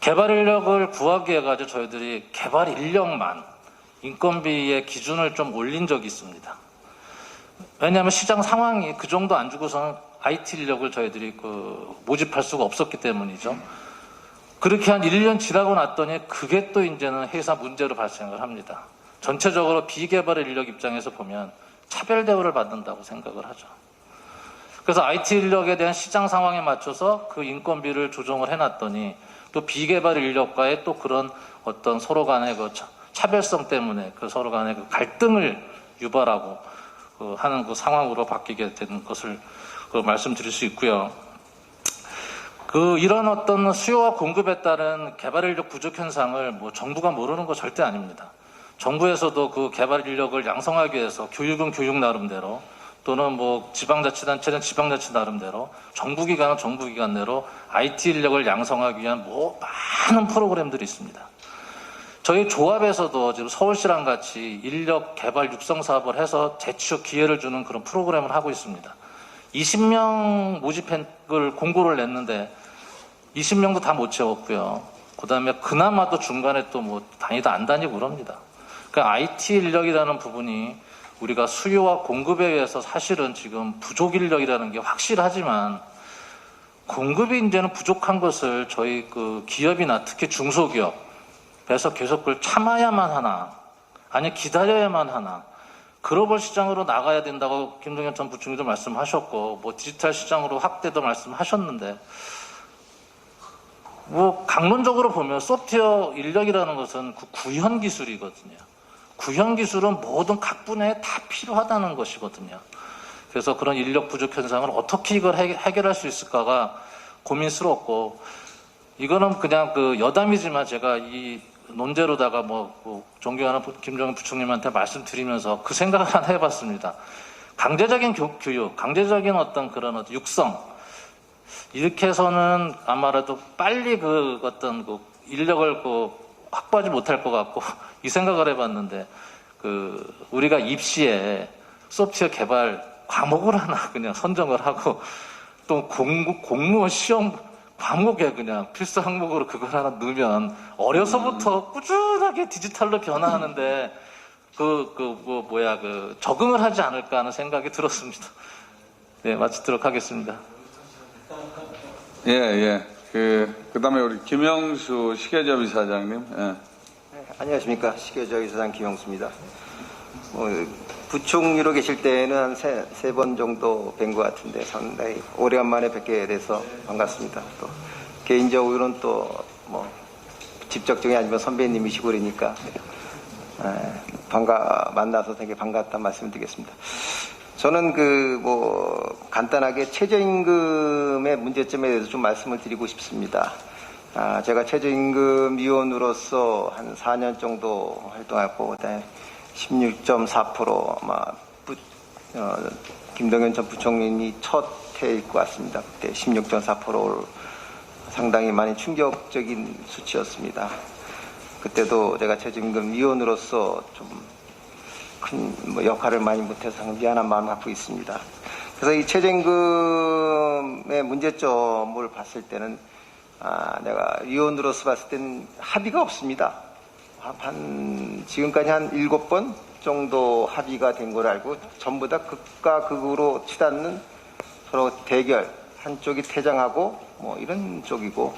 개발 인력을 구하기 위해 가지고 저희들이 개발 인력만 인건비의 기준을 좀 올린 적이 있습니다. 왜냐하면 시장 상황이 그 정도 안 주고서는 IT 인력을 저희들이 모집할 수가 없었기 때문이죠. 그렇게 한 1년 지나고 났더니 그게 또 이제는 회사 문제로 발생을 합니다. 전체적으로 비개발 인력 입장에서 보면 차별 대우를 받는다고 생각을 하죠. 그래서 IT 인력에 대한 시장 상황에 맞춰서 그 인건비를 조정을 해놨더니 또 비개발 인력과의 또 그런 어떤 서로 간의 그 차별성 때문에 그 서로 간의 그 갈등을 유발하고 하는 그 상황으로 바뀌게 되는 것을 말씀드릴 수 있고요. 이런 어떤 수요와 공급에 따른 개발 인력 부족 현상을 뭐 정부가 모르는 거 절대 아닙니다. 정부에서도 그 개발 인력을 양성하기 위해서 교육은 교육 나름대로 또는 뭐 지방자치단체는 지방자치 나름대로 정부기관은 정부기관대로 IT 인력을 양성하기 위한 뭐 많은 프로그램들이 있습니다. 저희 조합에서도 지금 서울시랑 같이 인력 개발 육성 사업을 해서 재취업 기회를 주는 그런 프로그램을 하고 있습니다. 20명 모집을 공고를 냈는데 20명도 다 못 채웠고요. 그 다음에 그나마도 중간에 또 뭐 다니다 안 다니고 그럽니다. 그러니까 IT 인력이라는 부분이 우리가 수요와 공급에 의해서 사실은 지금 부족 인력이라는 게 확실하지만 공급이 이제는 부족한 것을 저희 그 기업이나 특히 중소기업에서 계속 그걸 참아야만 하나 아니 기다려야만 하나 글로벌 시장으로 나가야 된다고 김동연 전 부총리도 말씀하셨고 뭐 디지털 시장으로 확대도 말씀하셨는데 뭐 강론적으로 보면 소프트웨어 인력이라는 것은 그 구현 기술이거든요. 구현 기술은 모든 각 분야에 다 필요하다는 것이거든요. 그래서 그런 인력 부족 현상을 어떻게 이걸 해결할 수 있을까가 고민스럽고 이거는 그냥 그 여담이지만 제가 이 논제로다가 뭐 존경하는 김종인 부총님한테 말씀드리면서 그 생각을 하나 해봤습니다. 강제적인 교육, 강제적인 어떤 그런 어떤 육성 이렇게 해서는 아마라도 빨리 그 어떤 그 인력을 확보하지 못할 것 같고 이 생각을 해봤는데 우리가 입시에 소프트웨어 개발 과목을 하나 그냥 선정을 하고 또 공무원 시험 과목에 그냥 필수 항목으로 그걸 하나 넣으면 어려서부터 꾸준하게 디지털로 변화하는데 적응을 하지 않을까 하는 생각이 들었습니다. 네, 마치도록 하겠습니다. 예. 그다음에 우리 김영수 시계접 이사장님. 예. 네, 안녕하십니까. 시계접 이사장 김영수입니다. 부총리로 계실 때는 한 세 번 정도 뵌 것 같은데 상당히 오래간만에 뵙게 돼서 반갑습니다. 또 개인적으로는 또 뭐 직접적이 아니면 선배님이시고 그러니까 만나서 되게 반갑다는 말씀을 드리겠습니다. 저는 간단하게 최저임금의 문제점에 대해서 좀 말씀을 드리고 싶습니다. 제가 최저임금 위원으로서 한 4년 정도 활동했고, 그다음에 16.4% 아마 김동연 전 부총리님이 첫 해일 것 같습니다. 그때 16.4%를 상당히 많이 충격적인 수치였습니다. 그때도 제가 최저임금 위원으로서 좀 큰 역할을 많이 못해서 미안한 마음을 갖고 있습니다. 그래서 이 최저임금의 문제점을 봤을 때는 내가 위원으로서 봤을 때는 합의가 없습니다. 지금까지 한 7번 정도 합의가 된 걸 알고 전부 다 극과 극으로 치닫는 서로 대결, 한쪽이 퇴장하고 뭐 이런 쪽이고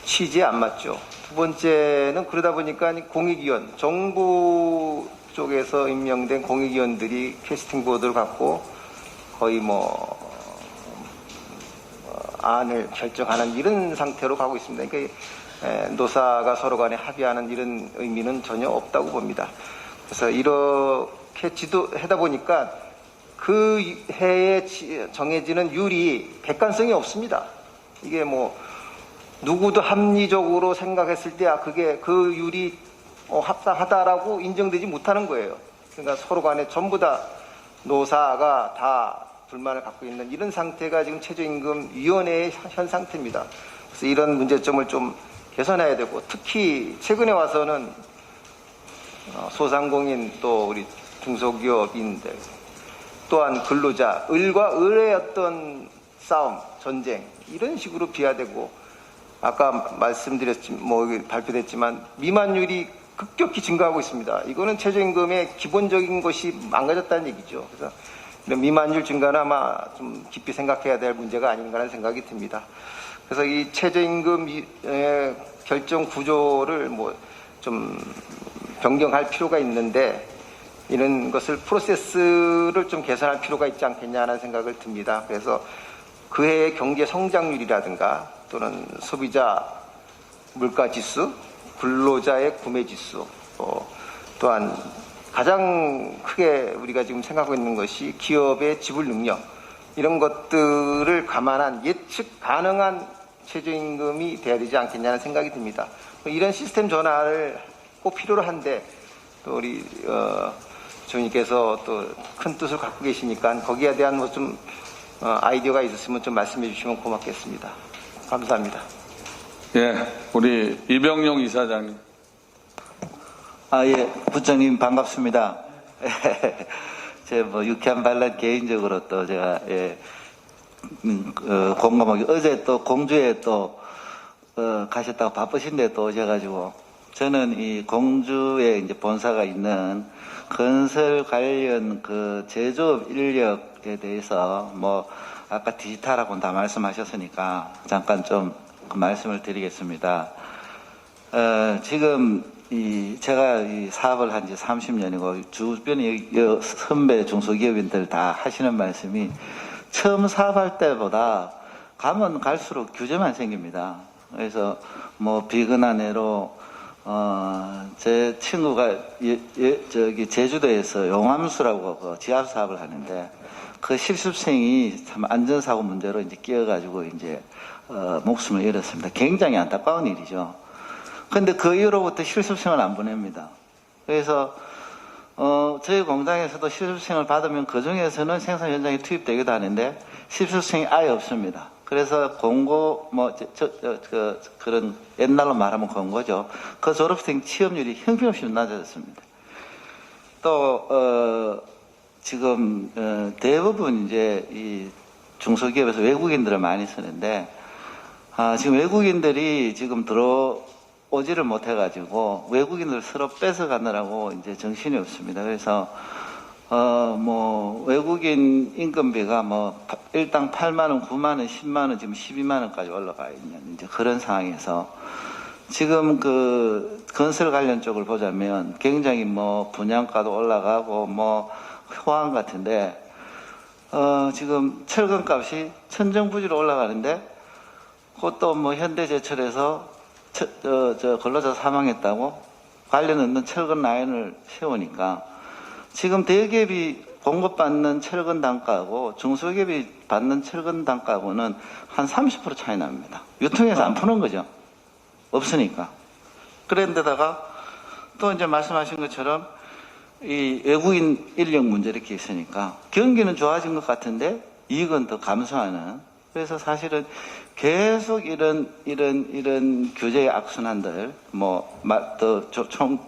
취지에 안 맞죠. 두 번째는 그러다 보니까 공익위원, 정부 쪽에서 임명된 공익위원들이 캐스팅 보드를 갖고 거의 안을 결정하는 이런 상태로 가고 있습니다. 그러니까 노사가 서로 간에 합의하는 이런 의미는 전혀 없다고 봅니다. 그래서 이렇게 지도하다 보니까 그 해에 정해지는 율이 객관성이 없습니다. 이게 누구도 합리적으로 생각했을 때 그게 그 율이 합당하다라고 인정되지 못하는 거예요. 그러니까 서로 간에 전부 다 노사가 다 불만을 갖고 있는 이런 상태가 지금 최저임금위원회의 현 상태입니다. 그래서 이런 문제점을 좀 개선해야 되고, 특히 최근에 와서는 소상공인 또 우리 중소기업인들 또한 근로자, 을과 을의 어떤 싸움, 전쟁 이런 식으로 비화되고, 아까 발표됐지만 미만율이 급격히 증가하고 있습니다. 이거는 최저임금의 기본적인 것이 망가졌다는 얘기죠. 그래서 이런 미만율 증가는 아마 좀 깊이 생각해야 될 문제가 아닌가라는 생각이 듭니다. 그래서 이 최저임금 결정 구조를 좀 변경할 필요가 있는데, 이런 것을 프로세스를 좀 개선할 필요가 있지 않겠냐는 생각을 듭니다. 그래서 그해의 경제 성장률이라든가 또는 소비자 물가 지수, 근로자의 구매 지수, 또한 가장 크게 우리가 지금 생각하고 있는 것이 기업의 지불 능력, 이런 것들을 감안한 예측 가능한 최저임금이 돼야 되지 않겠냐는 생각이 듭니다. 이런 시스템 전환을 꼭 필요로 한데, 또 우리 주님께서 또 큰 뜻을 갖고 계시니까 거기에 대한 좀 아이디어가 있으시면 좀 말씀해 주시면 고맙겠습니다. 감사합니다. 예, 우리 이병용 이사장님. 예, 부장님 반갑습니다. 제 유쾌한 반란 개인적으로 또 제가 공감하기, 어제 또 공주에 또 가셨다고 바쁘신데 또 오셔가지고, 저는 이 공주에 이제 본사가 있는 건설 관련 그 제조업 인력에 대해서 아까 디지털하고는 다 말씀하셨으니까 잠깐 좀 그 말씀을 드리겠습니다. 지금 제가 이 사업을 한 지 30년이고 주변에 선배 중소기업인들 다 하시는 말씀이, 처음 사업할 때보다 가면 갈수록 규제만 생깁니다. 그래서 비근한 예로 제 친구가 저기 제주도에서 용암수라고 그 지압 사업을 하는데, 그 실습생이 참 안전사고 문제로 이제 끼어가지고 이제 목숨을 잃었습니다. 굉장히 안타까운 일이죠. 근데 그 이후로부터 실습생을 안 보냅니다. 그래서 저희 공장에서도 실습생을 받으면 그 중에서는 생산 현장에 투입되기도 하는데 실습생이 아예 없습니다. 그래서 공고 그런 옛날로 말하면 공고죠. 그 졸업생 취업률이 형편없이 낮아졌습니다. 또 지금 대부분 이제 이 중소기업에서 외국인들을 많이 쓰는데, 지금 외국인들이 지금 들어오지를 못해가지고 외국인들 서로 뺏어가느라고 이제 정신이 없습니다. 그래서 외국인 인건비가 일당 8만원, 9만원, 10만원, 지금 12만원까지 올라가 있는 이제 그런 상황에서, 지금 그 건설 관련 쪽을 보자면 굉장히 분양가도 올라가고 호황 같은데, 지금 철근 값이 천정부지로 올라가는데, 그것도 현대제철에서 근로자 사망했다고 관련 없는 철근 라인을 세우니까, 지금 대기업이 공급받는 철근 단가하고 중소기업이 받는 철근 단가하고는 한 30% 차이 납니다. 유통해서 안 푸는 거죠. 없으니까. 그런데다가 또 이제 말씀하신 것처럼 이 외국인 인력 문제 이렇게 있으니까 경기는 좋아진 것 같은데 이익은 더 감소하는. 그래서 사실은 계속 이런 규제의 악순환들,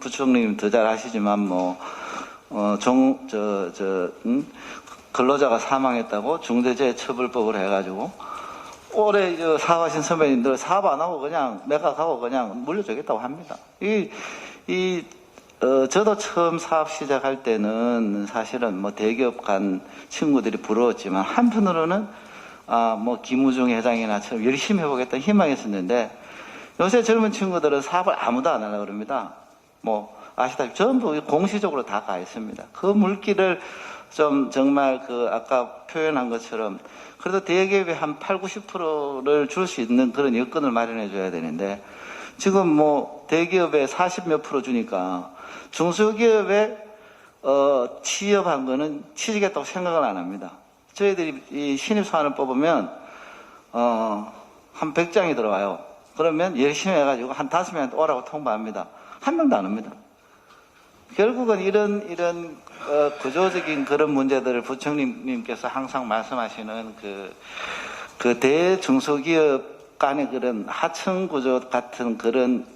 부총리님 더 잘 아시지만 근로자가 사망했다고 중대재해처벌법을 해가지고 올해 사업하신 선배님들 사업 안 하고 그냥 매각하고 그냥 물려주겠다고 합니다. 저도 처음 사업 시작할 때는 사실은 대기업 간 친구들이 부러웠지만, 한편으로는 김우중 회장이나처럼 열심히 해보겠다는 희망이 있었는데, 요새 젊은 친구들은 사업을 아무도 안 하려고 그럽니다. 아시다시피 전부 공시적으로 다 가 있습니다. 그 물기를 좀 정말 아까 표현한 것처럼 그래도 대기업에 한 8, 90%를 줄 수 있는 그런 여건을 마련해 줘야 되는데, 지금 대기업에 40몇 프로 주니까 중소기업에 취업한 거는 취직했다고 생각을 안 합니다. 저희들이 이 신입사원을 뽑으면 한 100장이 들어와요. 그러면 열심히 해가지고 한 5명한테 오라고 통보합니다. 한 명도 안 옵니다. 결국은 이런 구조적인 그런 문제들을 부총리님께서 항상 말씀하시는 그 대중소기업 간의 그런 하청 구조 같은 그런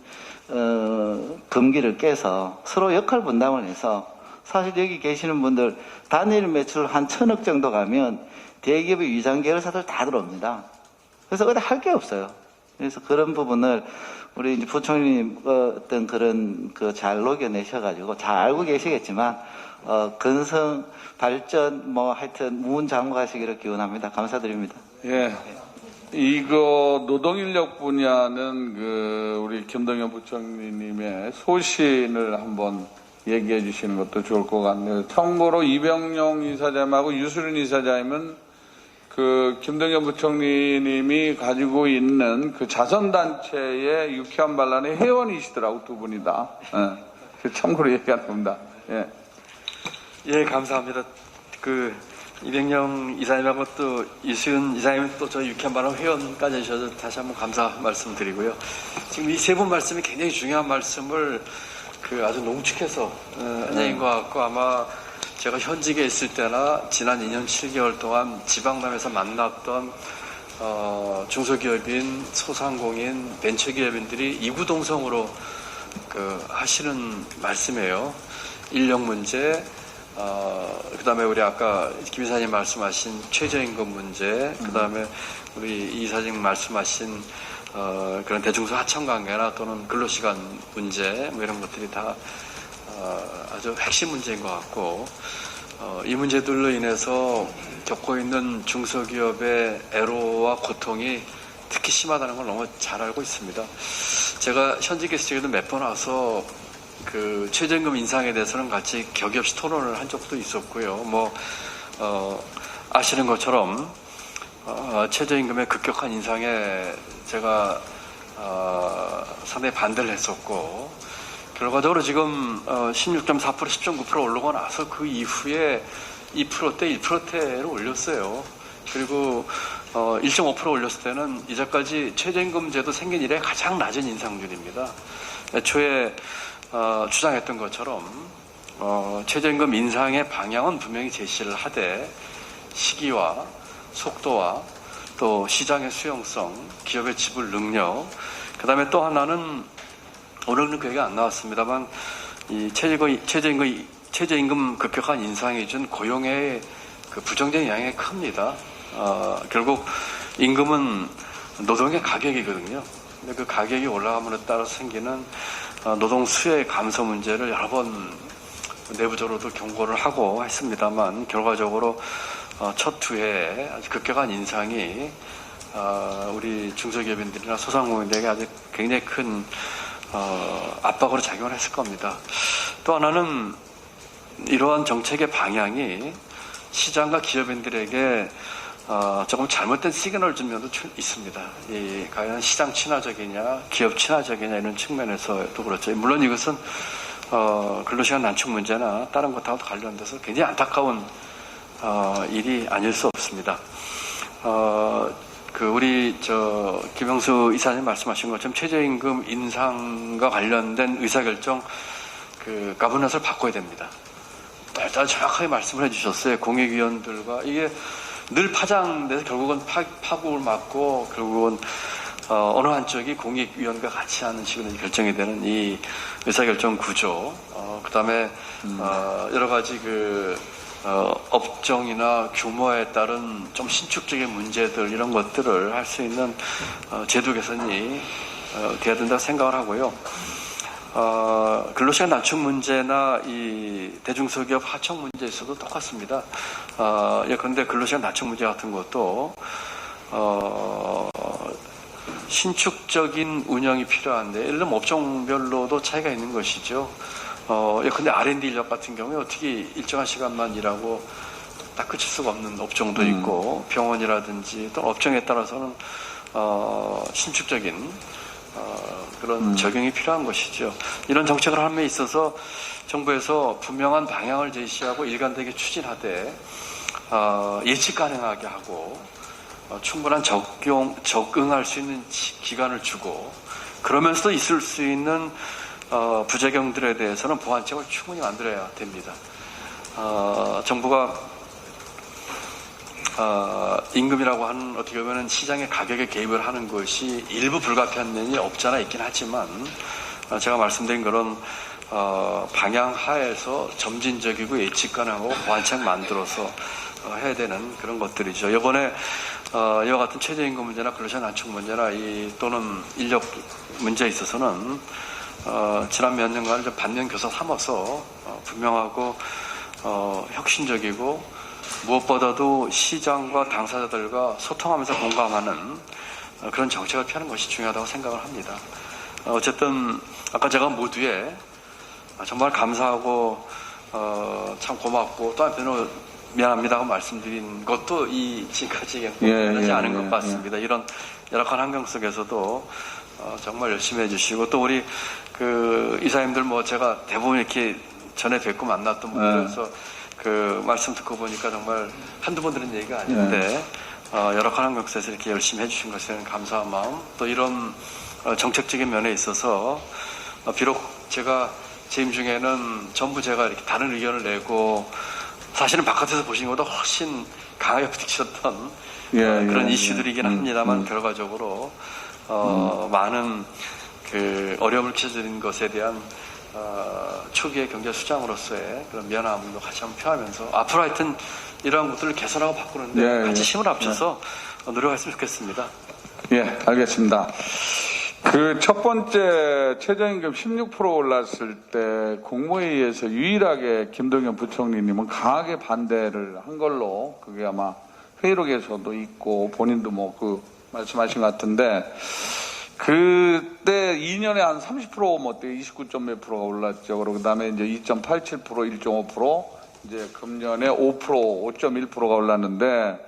금기를 깨서 서로 역할 분담을 해서 사실 여기 계시는 분들 단일 매출 한 1,000억 정도 가면 대기업의 위장 계열사들 다 들어옵니다. 그래서 어디 할 게 없어요. 그래서 그런 부분을 우리 이제 부총리님 어떤 그런 잘 녹여내셔가지고 잘 알고 계시겠지만 건성 발전 뭐 하여튼 무운장구하시기를 기원합니다. 감사드립니다. 예. 이거 노동인력 분야는 우리 김동연 부총리님의 소신을 한번 얘기해 주시는 것도 좋을 것 같네요. 참고로 이병용 이사장하고 유수린 이사장님은 김동연 부총리님이 가지고 있는 자선단체의 유쾌한 반란의 회원이시더라고, 두 분이 다. 예. 참고로 얘기하는 겁니다. 예. 예, 감사합니다. 이병영 이사님하고 또 이수연 이사님은 또 저희 유쾌한 발언 회원까지 해주셔서 다시 한번 감사 말씀드리고요. 지금 이 세 분 말씀이 굉장히 중요한 말씀을 아주 농축해서 하신 것 같고, 아마 제가 현직에 있을 때나 지난 2년 7개월 동안 지방남에서 만났던 중소기업인, 소상공인, 벤처기업인들이 이구동성으로 하시는 말씀이에요. 인력 문제, 그 다음에 우리 아까 김 이사님 말씀하신 최저임금 문제, 그 다음에 우리 이 이사님 말씀하신 그런 대중소 하청관계나 또는 근로시간 문제, 뭐 이런 것들이 다 아주 핵심 문제인 것 같고, 이 문제들로 인해서 겪고 있는 중소기업의 애로와 고통이 특히 심하다는 걸 너무 잘 알고 있습니다. 제가 현직에 있을 때도 몇 번 와서 최저임금 인상에 대해서는 같이 격이 없이 토론을 한 적도 있었고요. 아시는 것처럼 최저임금의 급격한 인상에 제가 상당히 반대를 했었고, 결과적으로 지금 16.4%, 10.9% 올라오고 나서 그 이후에 2%대, 1%대를 올렸어요. 그리고 1.5% 올렸을 때는 이제까지 최저임금제도 생긴 이래 가장 낮은 인상률입니다. 애초에 주장했던 것처럼 최저임금 인상의 방향은 분명히 제시를 하되, 시기와 속도와 또 시장의 수용성, 기업의 지불 능력, 그 다음에 또 하나는 오늘은 그 얘기가 안 나왔습니다만, 이 최저임금 급격한 인상이 준 고용의 부정적인 영향이 큽니다. 결국 임금은 노동의 가격이거든요. 근데 그 가격이 올라감으로 따라서 생기는 노동 수요의 감소 문제를 여러 번 내부적으로도 경고를 하고 했습니다만, 결과적으로 첫 투에 아주 급격한 인상이 우리 중소기업인들이나 소상공인들에게 아주 굉장히 큰 압박으로 작용을 했을 겁니다. 또 하나는 이러한 정책의 방향이 시장과 기업인들에게 조금 잘못된 시그널을 준 면도 있습니다. 과연 시장 친화적이냐, 기업 친화적이냐 이런 측면에서도 그렇죠. 물론 이것은 근로시간 단축 문제나 다른 것하고도 관련돼서 굉장히 안타까운 일이 아닐 수 없습니다. 우리 김영수 이사님 말씀하신 것처럼 최저임금 인상과 관련된 의사결정 가버넌스를 바꿔야 됩니다. 일단 정확하게 말씀을 해주셨어요. 공익위원들과 이게 늘 파장돼서 결국은 파국을 맞고 결국은 어느 한쪽이 공익위원과 같이 하는 식으로 결정이 되는 이 의사결정 구조, 그 다음에 여러 가지 업종이나 규모에 따른 좀 신축적인 문제들, 이런 것들을 할 수 있는 제도 개선이 돼야 된다고 생각을 하고요. 근로시간 단축 문제나 이 대중소기업 하청 문제에서도 똑같습니다. 그런데 근로시간 단축 문제 같은 것도 신축적인 운영이 필요한데, 예를 들면 업종별로도 차이가 있는 것이죠. 근데 R&D 인력 같은 경우에 어떻게 일정한 시간만 일하고 딱 그칠 수가 없는 업종도 있고, 병원이라든지 또 업종에 따라서는 신축적인 그런 적용이 필요한 것이죠. 이런 정책을 함에 있어서 정부에서 분명한 방향을 제시하고 일관되게 추진하되 예측 가능하게 하고 충분한 적응할 수 있는 기간을 주고, 그러면서도 있을 수 있는 부작용들에 대해서는 보완책을 충분히 만들어야 됩니다. 정부가 임금이라고 하는 어떻게 보면 시장의 가격에 개입을 하는 것이 일부 불가피한 면이 없잖아 있긴 하지만 제가 말씀드린 그런 방향 하에서 점진적이고 예측 가능하고 보완책 만들어서 해야 되는 그런 것들이죠. 이번에 이와 같은 최저임금 문제나 근로자 난축 문제나 또는 인력 문제에 있어서는 지난 몇 년간 좀 반면교사 삼아서 분명하고 혁신적이고 무엇보다도 시장과 당사자들과 소통하면서 공감하는 그런 정책을 펴는 것이 중요하다고 생각을 합니다. 어쨌든 아까 제가 모두에 정말 감사하고 참 고맙고 또 한편으로 미안합니다고 말씀드린 것도 지금까지 하지 않은 것 같습니다. 이런 열악한 환경 속에서도 정말 열심히 해주시고 또 우리 이사님들 제가 대부분 이렇게 전에 뵙고 만났던 분들에서 말씀 듣고 보니까 정말 한두 번 들은 얘기가 아닌데 열악한 환경 속에서 이렇게 열심히 해주신 것에 감사한 마음 또 이런 정책적인 면에 있어서 비록 제가 재임 중에는 전부 제가 이렇게 다른 의견을 내고 사실은 바깥에서 보신 것보다 훨씬 강하게 부딪혔던 그런 이슈들이긴 합니다만 결과적으로 많은 어려움을 끼쳐드린 것에 대한 초기의 경제 수장으로서의 그런 미안함도 같이 한번 표하면서 앞으로 하여튼 이러한 것들을 개선하고 바꾸는데 같이 힘을 합쳐서 노력했으면 좋겠습니다. 예, 알겠습니다. 첫 번째 최저임금 16% 올랐을 때 국무회의에서 유일하게 김동연 부총리님은 강하게 반대를 한 걸로 그게 아마 회의록에서도 있고 본인도 말씀하신 것 같은데 그때 2년에 한 30% 29점 몇 프로가 올랐죠. 그리고 그다음에 이제 2.87% 1.5% 이제 금년에 5% 5.1%가 올랐는데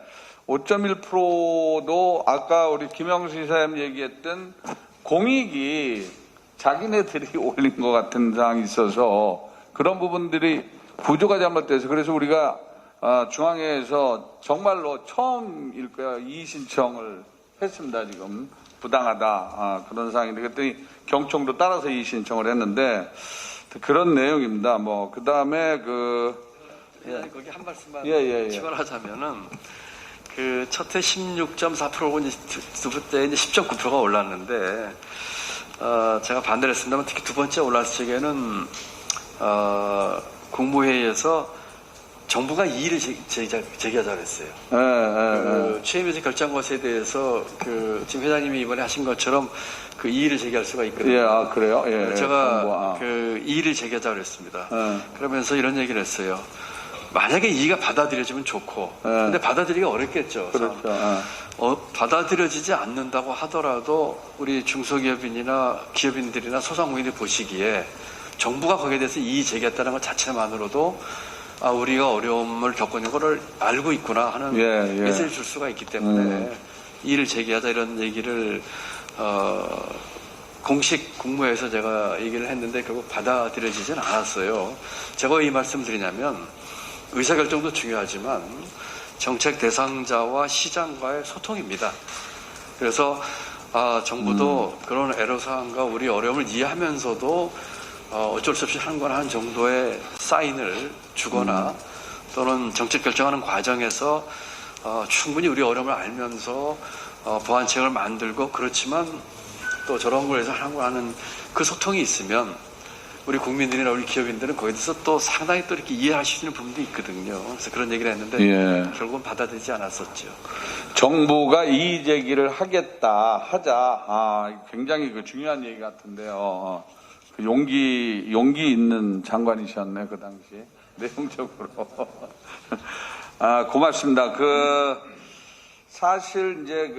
5.1%도 아까 우리 김영수 이사님 얘기했던 공익이 자기네들이 올린 것 같은 상황이 있어서 그런 부분들이 구조가 잘못돼서 그래서 우리가 중앙회에서 정말로 처음일 거야 이의 신청을 했습니다. 지금 부당하다 그런 상황인데 그랬더니 경총도 따라서 이의 신청을 했는데 그런 내용입니다. 그 다음에 거기 한 말씀만 추가하자면은 첫해 16.4%고 두 번째 10.9%가 올랐는데 제가 반대를 했습니다만 특히 두 번째 올랐을 적에는 국무회의에서 정부가 이의를 제기하자고 했어요. 취임에서 결정한 것에 대해서 지금 회장님이 이번에 하신 것처럼 이의를 제기할 수가 있거든요. 그래요? 제가 이의를 제기하자고 했습니다. 그러면서 이런 얘기를 했어요. 만약에 이의가 받아들여지면 좋고, 근데 받아들이기가 어렵겠죠. 그렇죠. 받아들여지지 않는다고 하더라도 우리 중소기업인이나 기업인들이나 소상공인들이 보시기에 정부가 거기에 대해서 이의 제기했다는 것 자체만으로도 우리가 어려움을 겪고 있는 것을 알고 있구나 하는 메시지를 줄 수가 있기 때문에 이의를 제기하자 이런 얘기를 공식 국무회에서 제가 얘기를 했는데 결국 받아들여지진 않았어요. 제가 왜 이 말씀을 드리냐면 의사결정도 중요하지만 정책 대상자와 시장과의 소통입니다. 그래서 정부도 그런 애로사항과 우리 어려움을 이해하면서도 어쩔 수 없이 하는 거나 한 정도의 사인을 주거나 또는 정책 결정하는 과정에서 충분히 우리 어려움을 알면서 보완책을 만들고 그렇지만 또 저런 걸 해서 하는 그 소통이 있으면 우리 국민들이나 우리 기업인들은 거기에 대해서 또 상당히 또 이렇게 이해하시는 부분도 있거든요. 그래서 그런 얘기를 했는데 결국은 받아들이지 않았었죠. 정부가 이의 제기를 하자. 굉장히 중요한 얘기 같은데요. 용기 있는 장관이셨네 그 당시 내용적으로. 고맙습니다. 사실 이제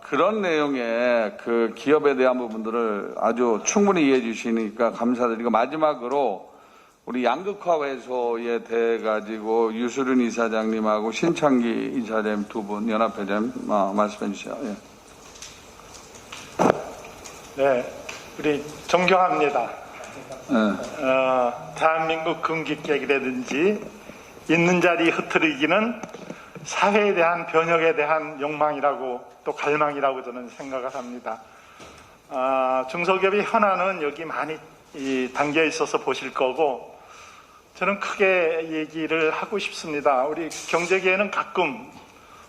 그런 내용의 기업에 대한 부분들을 아주 충분히 이해해 주시니까 감사드리고 마지막으로 우리 양극화회소에 대해 가지고 유수륜 이사장님하고 신창기 이사장님 두 분 연합회장님 말씀해 주세요. 네, 우리 존경합니다. 대한민국 금기객이라든지 있는 자리 흐트리기는 사회에 대한 변혁에 대한 욕망이라고 또 갈망이라고 저는 생각을 합니다. 중소기업의 현안은 여기 많이 담겨 있어서 보실 거고 저는 크게 얘기를 하고 싶습니다. 우리 경제계에는 가끔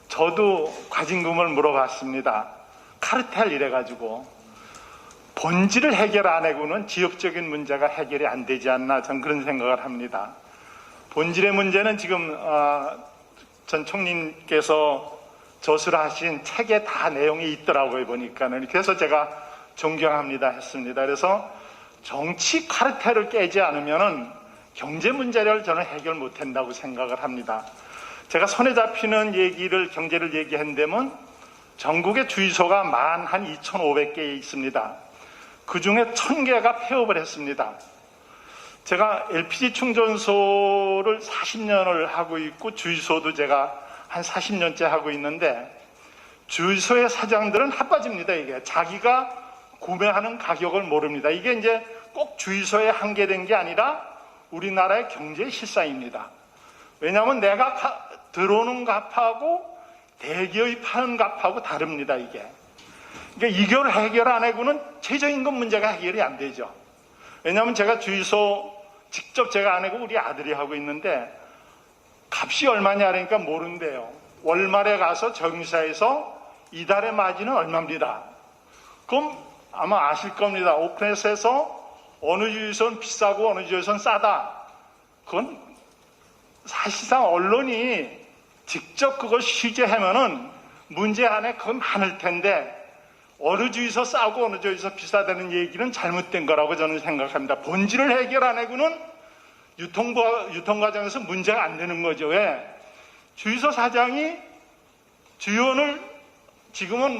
저도 과징금을 물어봤습니다. 카르텔 이래가지고 본질을 해결 안 하고는 지역적인 문제가 해결이 안 되지 않나 저는 그런 생각을 합니다. 본질의 문제는 지금 전 총리님께서 저술하신 책에 다 내용이 있더라고요 보니까는. 그래서 제가 존경합니다 했습니다. 그래서 정치 카르텔을 깨지 않으면은 경제 문제를 저는 해결 못한다고 생각을 합니다. 제가 손에 잡히는 얘기를 경제를 얘기한다면 전국에 주유소가 만 한 2,500개 있습니다. 그 중에 1,000개가 폐업을 했습니다. 제가 LPG 충전소를 40년을 하고 있고 주유소도 제가 한 40년째 하고 있는데 주유소의 사장들은 핫바지입니다. 이게 자기가 구매하는 가격을 모릅니다. 이게 이제 꼭 주유소에 한계된 게 아니라 우리나라의 경제 실상입니다. 왜냐하면 내가 들어오는 값하고 대기업이 파는 값하고 다릅니다. 이게. 그러니까 이걸 해결 안 하고는 최저임금 문제가 해결이 안 되죠. 왜냐하면 제가 주유소 직접 제가 안 하고 우리 아들이 하고 있는데 값이 얼마냐 하니까 모른대요. 월말에 가서 정유사에서 이달의 마진은 얼마입니다. 그럼 아마 아실 겁니다. 오픈에서 어느 주유소는 비싸고 어느 주유소는 싸다. 그건 사실상 언론이 직접 그걸 취재하면은 문제 안에 그건 많을 텐데 어느 주유소 싸고 어느 주유소 비싸다는 얘기는 잘못된 거라고 저는 생각합니다. 본질을 해결 안 하고는 유통 과정에서 문제가 안 되는 거죠. 왜? 주유소 사장이 주유원을 지금은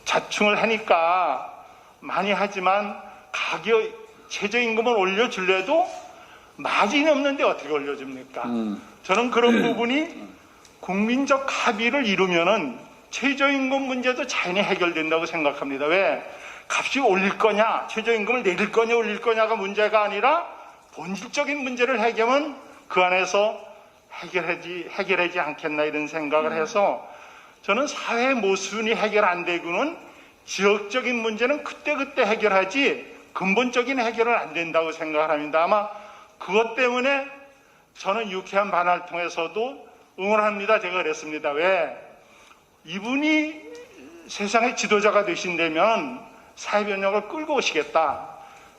자충을 하니까 많이 하지만 가격 최저임금을 올려줄래도 마진이 없는데 어떻게 올려줍니까? 저는 그런 부분이 국민적 합의를 이루면은 최저임금 문제도 자연히 해결된다고 생각합니다. 왜? 값이 올릴 거냐, 최저임금을 내릴 거냐, 올릴 거냐가 문제가 아니라 본질적인 문제를 해결하면 그 안에서 해결하지 않겠나 이런 생각을 해서 저는 사회 모순이 해결 안 되고는 지역적인 문제는 그때그때 해결하지 근본적인 해결은 안 된다고 생각을 합니다. 아마 그것 때문에 저는 유쾌한 반환을 통해서도 응원합니다. 제가 그랬습니다. 왜? 이분이 세상의 지도자가 되신다면 사회변혁을 끌고 오시겠다.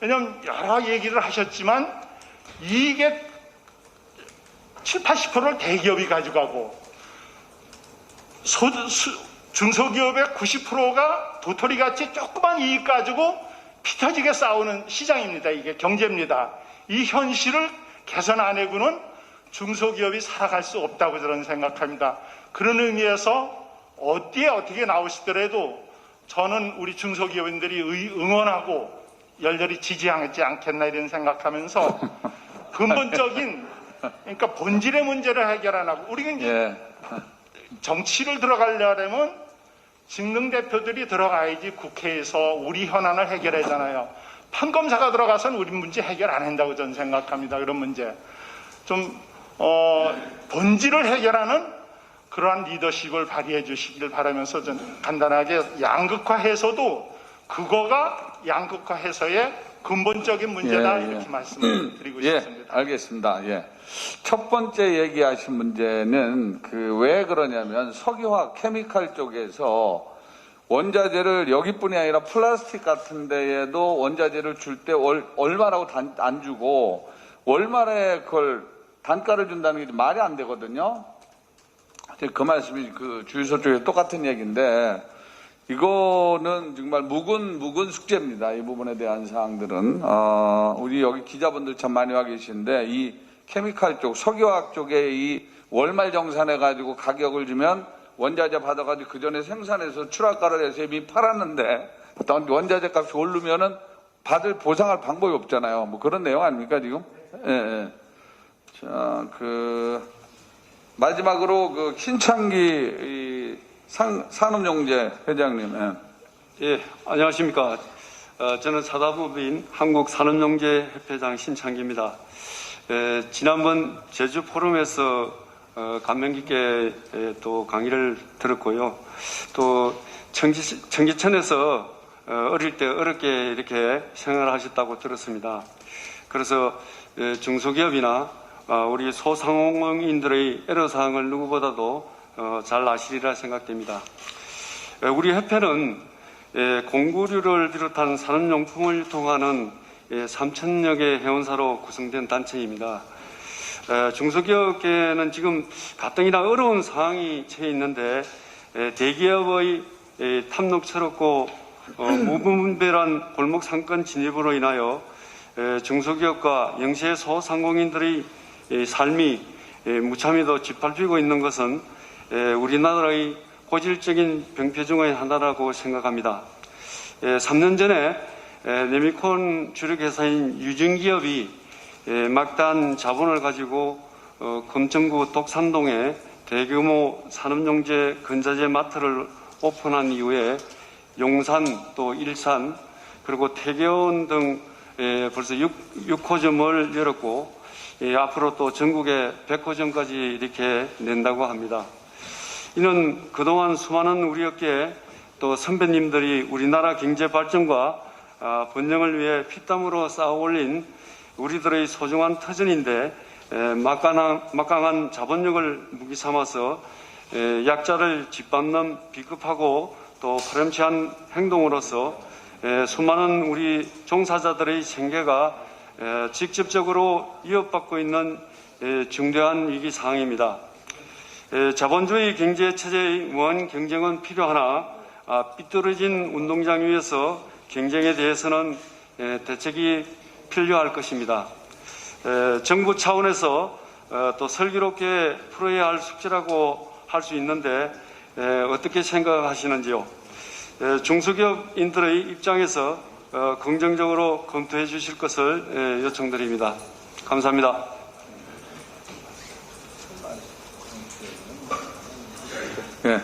왜냐하면 여러 얘기를 하셨지만 이게 7, 80%를 대기업이 가져가고 중소기업의 90%가 도토리같이 조그만 이익 가지고 피 터지게 싸우는 시장입니다. 이게 경제입니다. 이 현실을 개선 안 하고는 중소기업이 살아갈 수 없다고 저는 생각합니다. 그런 의미에서 어떻게 나오시더라도 저는 우리 중소기업인들이 응원하고 열렬히 지지하지 않겠나 이런 생각하면서 근본적인 그러니까 본질의 문제를 해결 안 하고 우리가 이제 정치를 들어가려면 직능 대표들이 들어가야지 국회에서 우리 현안을 해결하잖아요. 판검사가 들어가서는 우리 문제 해결 안 한다고 저는 생각합니다. 그런 문제 좀 본질을 해결하는 그러한 리더십을 발휘해 주시길 바라면서 저는 간단하게 양극화해서도 그거가 양극화해서의 근본적인 문제다 이렇게 말씀을 드리고 싶습니다. 알겠습니다. 첫 번째 얘기하신 문제는 왜 그러냐면 석유화학 케미칼 쪽에서 원자재를 여기뿐이 아니라 플라스틱 같은 데에도 원자재를 줄 때 얼마라고 안 주고 월말에 그걸 단가를 준다는 게 말이 안 되거든요. 그 말씀이 주유소 쪽에 똑같은 얘기인데 이거는 정말 묵은 숙제입니다. 이 부분에 대한 사항들은 우리 여기 기자분들 참 많이 와 계신데 이 케미칼 쪽, 석유화학 쪽에 이 월말 정산해 가지고 가격을 주면 원자재 받아가지고 그 전에 생산해서 출하가를 해서 이미 팔았는데 원자재 값이 오르면은 보상할 방법이 없잖아요. 뭐 그런 내용 아닙니까 지금? 자, 마지막으로 신창기 산업용재 회장님. 안녕하십니까. 저는 사단법인 한국산업용재협회장 신창기입니다. 지난번 제주 포럼에서 감명 깊게 또 강의를 들었고요. 또 청계천에서 어릴 때 어렵게 이렇게 생활을 하셨다고 들었습니다. 그래서 중소기업이나 우리 소상공인들의 애로사항을 누구보다도 잘 아시리라 생각됩니다. 우리 협회는 공구류를 비롯한 산업용품을 유통하는 3,000여 개 회원사로 구성된 단체입니다. 중소기업계는 지금 가뜩이나 어려운 상황이 처해 있는데 대기업의 탐욕스럽고 무분별한 골목 상권 진입으로 인하여 중소기업과 영세 소상공인들의 삶이 무참히도 짓밟히고 있는 것은 우리나라의 고질적인 병폐 중의 하나라고 생각합니다. 3년 전에 레미콘 주력회사인 유진기업이 막대한 자본을 가지고 금천구 독산동에 대규모 산업용재 건자재 마트를 오픈한 이후에 용산 또 일산 그리고 태계원 등 벌써 6호점을 열었고 앞으로 또 전국에 100호점까지 이렇게 낸다고 합니다. 이는 그동안 수많은 우리 업계 또 선배님들이 우리나라 경제 발전과 번영을 위해 피땀으로 쌓아 올린 우리들의 소중한 터전인데 막강한 자본력을 무기 삼아서 약자를 짓밟는 비겁하고 또 파렴치한 행동으로서 수많은 우리 종사자들의 생계가 직접적으로 위협받고 있는 중대한 위기 상황입니다. 자본주의 경제 체제의 무한 경쟁은 필요하나 삐뚤어진 운동장 위에서 경쟁에 대해서는 대책이 필요할 것입니다. 정부 차원에서 또 슬기롭게 풀어야 할 숙제라고 할 수 있는데 어떻게 생각하시는지요? 중소기업인들의 입장에서 긍정적으로 검토해 주실 것을 요청드립니다. 감사합니다. 예.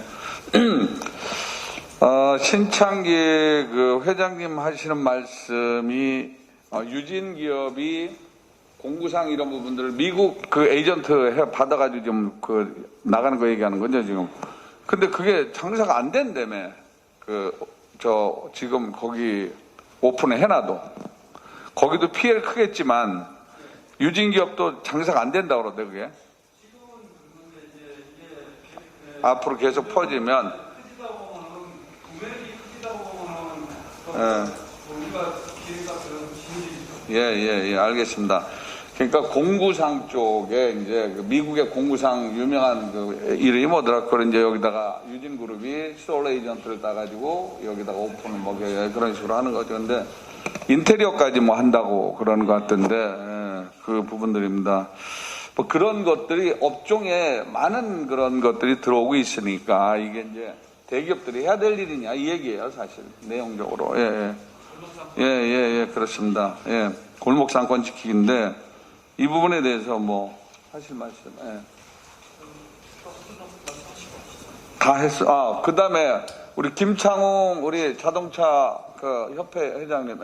신창기 그 회장님 하시는 말씀이 유진 기업이 공구상 이런 부분들을 미국 그 에이전트 받아가지고 좀 그 나가는 거 얘기하는 거죠 지금. 근데 그게 장사가 안 된다며. 지금 거기 오픈을 해놔도 거기도 피해를 크겠지만 유진 기업도 장사가 안 된다고 그러대 그게. 앞으로 계속 퍼지면. 예, 알겠습니다. 그러니까 공구상 쪽에 이제 미국의 공구상 유명한 그 이름이 뭐더라? 그걸 이제 여기다가 유진그룹이 솔 에이전트를 따가지고 여기다가 오픈을 그런 식으로 하는 거죠. 근데 인테리어까지 뭐 한다고 그러는 것 같던데 그 부분들입니다. 뭐 그런 것들이 업종에 많은 그런 것들이 들어오고 있으니까 이게 이제 대기업들이 해야 될 일이냐 이 얘기예요, 사실 내용적으로. 예, 그렇습니다. 예, 골목 상권 지키기인데 이 부분에 대해서 뭐 하실 말씀. 예. 다 했어. 그다음에 우리 김창웅 우리 자동차 그 협회 회장님.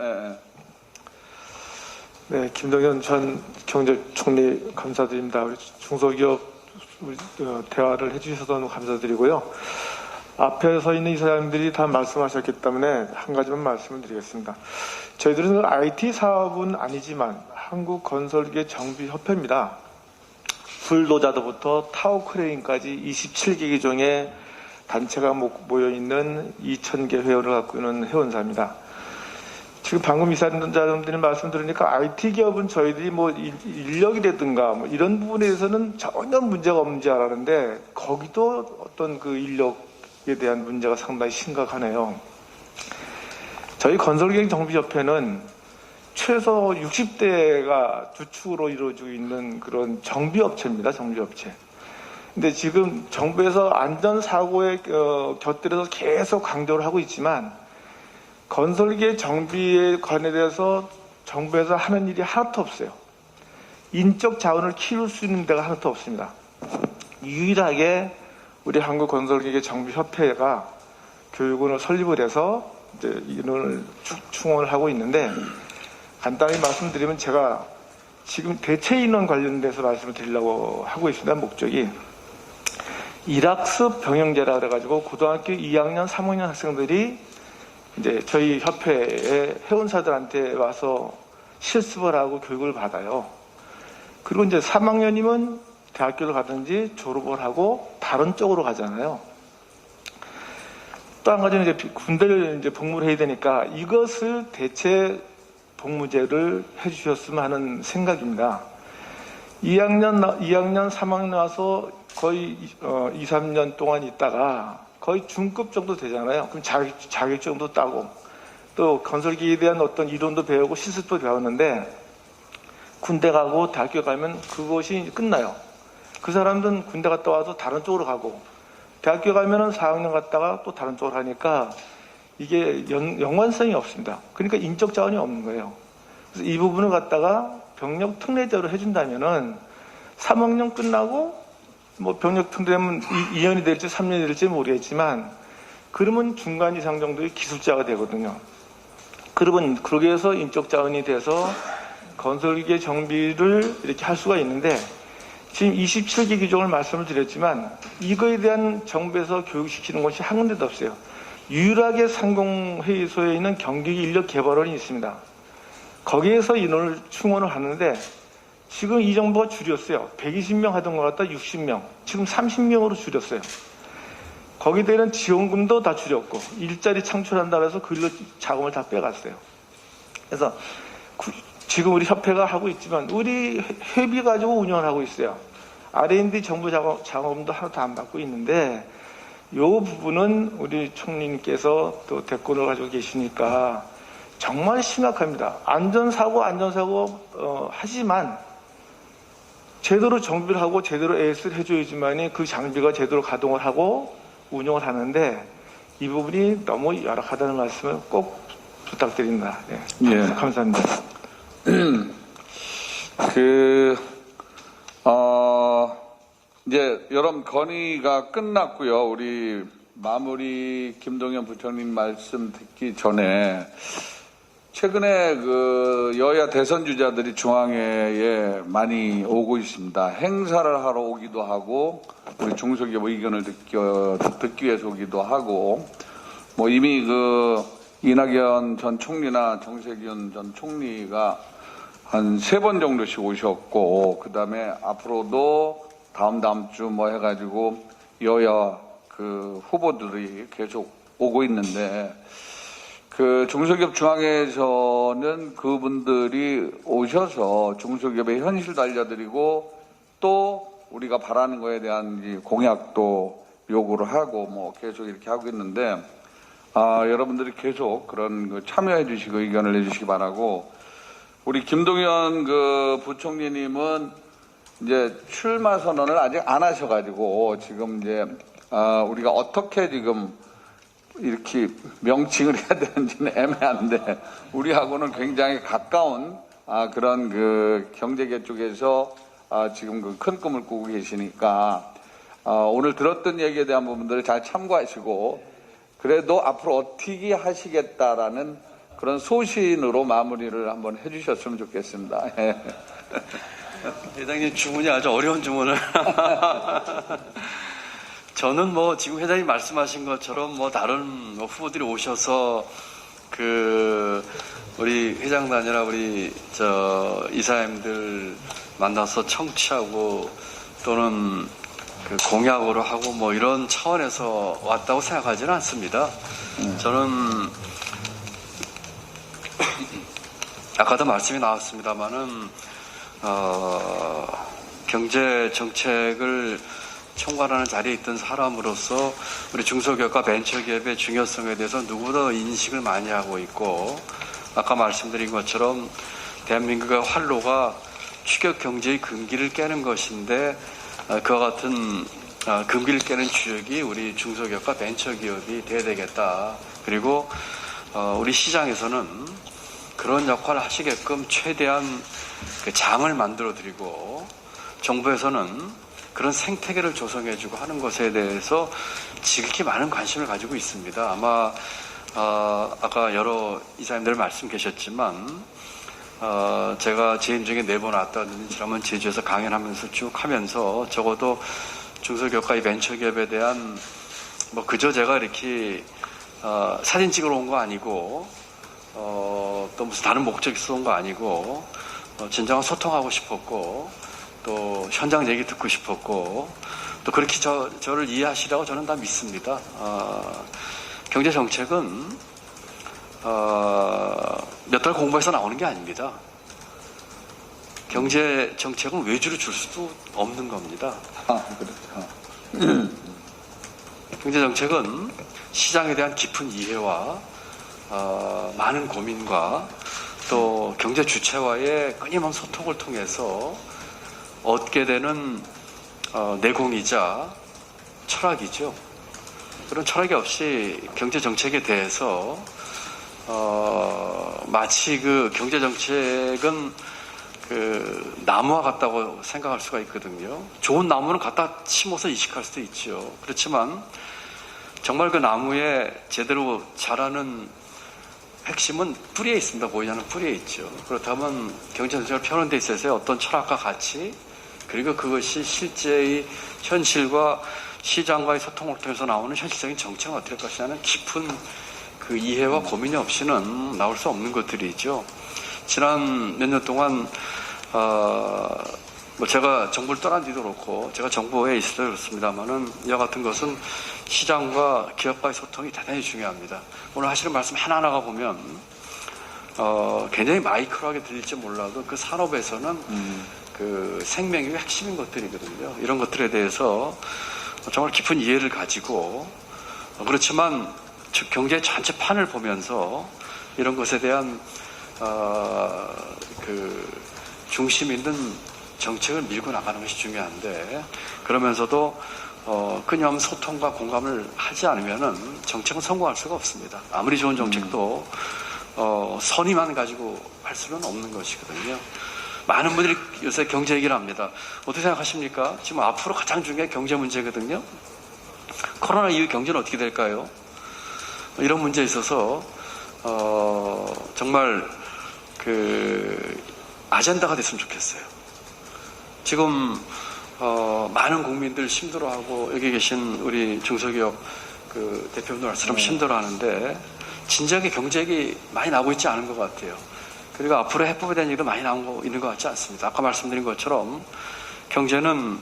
네, 김동연 전 경제총리 감사드립니다. 우리 중소기업 대화를 해주셔서 너무 감사드리고요. 앞에 서 있는 이사장님들이 다 말씀하셨기 때문에 한 가지만 말씀을 드리겠습니다. 저희들은 IT 사업은 아니지만 한국건설계 정비협회입니다. 불도자도부터 타워크레인까지 27개 기종의 단체가 모여있는 2,000개 회원을 갖고 있는 회원사입니다. 지금 방금 이사장님들이 말씀 들으니까 IT 기업은 저희들이 뭐 인력이라든가 뭐 이런 부분에 대해서는 전혀 문제가 없는 줄 알았는데 거기도 어떤 그 인력에 대한 문제가 상당히 심각하네요. 저희 건설계획 정비협회는 최소 60대가 주축으로 이루어지고 있는 그런 정비업체입니다. 정비업체. 근데 지금 정부에서 안전사고에 곁들여서 계속 강조를 하고 있지만 건설계 정비에 관해서 정부에서 하는 일이 하나도 없어요. 인적 자원을 키울 수 있는 데가 하나도 없습니다. 유일하게 우리 한국건설계 정비협회가 교육원을 설립을 해서 이제 인원을 충원을 하고 있는데 간단히 말씀드리면 제가 지금 대체 인원 관련돼서 말씀을 드리려고 하고 있습니다. 목적이 일학습 병영제라 그래가지고 고등학교 2학년, 3학년 학생들이 이제 저희 협회의 회원사들한테 와서 실습을 하고 교육을 받아요. 그리고 이제 3학년이면 대학교를 가든지 졸업을 하고 다른 쪽으로 가잖아요. 또 한 가지는 이제 군대를 이제 복무를 해야 되니까 이것을 대체 복무제를 해주셨으면 하는 생각입니다. 2학년, 3학년 와서 거의 2, 3년 동안 있다가 거의 중급 정도 되잖아요. 그럼 자격증도 따고 또 건설기에 대한 어떤 이론도 배우고 실습도 배웠는데 군대 가고 대학교 가면 그것이 끝나요. 그 사람들은 군대 갔다 와서 다른 쪽으로 가고 대학교 가면은 4학년 갔다가 또 다른 쪽으로 하니까 이게 연관성이 없습니다. 그러니까 인적 자원이 없는 거예요. 그래서 이 부분을 갖다가 병력 특례제로 해준다면은 3학년 끝나고 뭐 병력 특례면 2년이 될지 3년이 될지 모르겠지만 그러면 중간 이상 정도의 기술자가 되거든요. 그러면 그러게 해서 인적 자원이 돼서 건설기계 정비를 이렇게 할 수가 있는데 지금 27개 규정을 말씀을 드렸지만 이거에 대한 정부에서 교육시키는 것이 한 군데도 없어요. 유일하게 상공회의소에 있는 경기기 인력개발원이 있습니다. 거기에서 인원을 충원을 하는데 지금 이 정부가 줄였어요. 120명 하던 것 같다 60명. 지금 30명으로 줄였어요. 거기에 대한 지원금도 다 줄였고 일자리 창출한다고 해서 그 일로 자금을 다 빼갔어요. 그래서 지금 우리 협회가 하고 있지만 우리 회비 가지고 운영을 하고 있어요. R&D 정부 자금도 하나도 안 받고 있는데 이 부분은 우리 총리님께서 또 대권을 가지고 계시니까 정말 심각합니다. 안전사고 하지만 제대로 정비를 하고 제대로 AS를 해줘야지만이 그 장비가 제대로 가동을 하고 운영을 하는데 이 부분이 너무 열악하다는 말씀을 꼭 부탁드립니다. 네. 예. 감사합니다. 이제 여러분 건의가 끝났고요. 우리 마무리 김동연 부총리 말씀 듣기 전에 최근에 그 여야 대선 주자들이 중앙회에 많이 오고 있습니다. 행사를 하러 오기도 하고 우리 중소기업 의견을 듣기 위해서 오기도 하고 뭐 이미 그 이낙연 전 총리나 정세균 전 총리가 한 3번 정도씩 오셨고 그 다음에 앞으로도 다음 주 뭐 해가지고 여야 그 후보들이 계속 오고 있는데 그 중소기업 중앙회에서는 그분들이 오셔서 중소기업의 현실도 알려드리고 또 우리가 바라는 거에 대한 공약도 요구를 하고 뭐 계속 이렇게 하고 있는데 여러분들이 계속 그런 참여해 주시고 의견을 내주시기 바라고 우리 김동연 그 부총리님은 이제 출마 선언을 아직 안 하셔가지고 지금 이제 우리가 어떻게 지금 이렇게 명칭을 해야 되는지는 애매한데 우리하고는 굉장히 가까운 그런 그 경제계 쪽에서 지금 그 큰 꿈을 꾸고 계시니까 오늘 들었던 얘기에 대한 부분들을 잘 참고하시고 그래도 앞으로 어떻게 하시겠다라는 그런 소신으로 마무리를 한번 해주셨으면 좋겠습니다. 회장님 주문이 아주 어려운 주문을. 저는 뭐 지금 회장님 말씀하신 것처럼 뭐 다른 후보들이 오셔서 그 우리 회장단이나 우리 이사님들 만나서 청취하고 또는 그 공약으로 하고 뭐 이런 차원에서 왔다고 생각하지는 않습니다. 저는 아까도 말씀이 나왔습니다만은 경제 정책을 총괄하는 자리에 있던 사람으로서 우리 중소기업과 벤처기업의 중요성에 대해서 누구보다 인식을 많이 하고 있고 아까 말씀드린 것처럼 대한민국의 활로가 추격 경제의 금기를 깨는 것인데 그와 같은 금기를 깨는 주역이 우리 중소기업과 벤처기업이 돼야 되겠다. 그리고 우리 시장에서는 그런 역할을 하시게끔 최대한 그 장을 만들어드리고 정부에서는 그런 생태계를 조성해주고 하는 것에 대해서 지극히 많은 관심을 가지고 있습니다. 아마 아까 여러 이사님들 말씀 계셨지만 제가 재임 중에 4번 왔다든지 지난번 제주에서 강연하면서 쭉 하면서 적어도 중소기업과 이 벤처기업에 대한 뭐 그저 제가 이렇게 사진 찍으러 온 거 아니고 또 무슨 다른 목적이 있어 온 거 아니고 진정한 소통하고 싶었고 또 현장 얘기 듣고 싶었고 또 그렇게 저를 이해하시라고 저는 다 믿습니다. 경제 정책은 몇 달 공부해서 나오는 게 아닙니다. 경제 정책은 외주를 줄 수도 없는 겁니다. 경제 정책은 시장에 대한 깊은 이해와 많은 고민과 또 경제 주체와의 끊임없는 소통을 통해서 얻게 되는 내공이자 철학이죠. 그런 철학이 없이 경제 정책에 대해서 마치 그 경제 정책은 그 나무와 같다고 생각할 수가 있거든요. 좋은 나무는 갖다 심어서 이식할 수도 있죠. 그렇지만 정말 그 나무에 제대로 자라는 핵심은 뿌리에 있습니다. 보이지 않는 뿌리에 있죠. 그렇다면 경제정책을 펴는 데 있어서 어떤 철학과 가치 그리고 그것이 실제의 현실과 시장과의 소통을 통해서 나오는 현실적인 정책은 어떻게 할 것이냐는 깊은 그 이해와 고민이 없이는 나올 수 없는 것들이죠. 지난 몇 년 동안 뭐 제가 정부를 떠난 뒤도 그렇고 제가 정부에 있을 때도 그렇습니다만은 이와 같은 것은 시장과 기업과의 소통이 대단히 중요합니다. 오늘 하시는 말씀 하나하나가 보면 굉장히 마이크로하게 들릴지 몰라도 그 산업에서는 그 생명의 핵심인 것들이거든요. 이런 것들에 대해서 정말 깊은 이해를 가지고 그렇지만 경제 전체 판을 보면서 이런 것에 대한 그 중심 있는 정책을 밀고 나가는 것이 중요한데 그러면서도 끊임없는 소통과 공감을 하지 않으면은 정책은 성공할 수가 없습니다. 아무리 좋은 정책도 선의만 가지고 할 수는 없는 것이거든요. 많은 분들이 요새 경제 얘기를 합니다. 어떻게 생각하십니까? 지금 앞으로 가장 중요한 게 경제 문제거든요. 코로나 이후 경제는 어떻게 될까요? 이런 문제에 있어서 정말 그 아젠다가 됐으면 좋겠어요. 지금 많은 국민들 힘들어하고 여기 계신 우리 중소기업 그 대표분들처럼 힘들어하는데 진작에 경제 얘기 많이 나오고 있지 않은 것 같아요. 그리고 앞으로 해법에 대한 얘기도 많이 나오고 있는 것 같지 않습니다. 아까 말씀드린 것처럼 경제는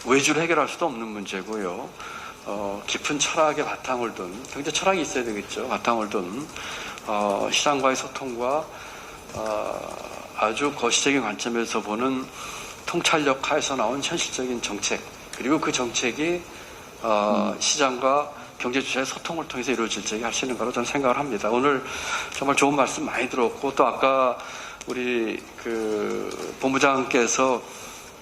외주를 해결할 수도 없는 문제고요. 깊은 철학의 바탕을 둔 경제 철학이 있어야 되겠죠. 바탕을 둔 시장과의 소통과 아주 거시적인 관점에서 보는 통찰력 하에서 나온 현실적인 정책 그리고 그 정책이 시장과 경제 주체의 소통을 통해서 이루어질 적이 할 수 있는 거라고 저는 생각을 합니다. 오늘 정말 좋은 말씀 많이 들었고 또 아까 우리 그 본부장께서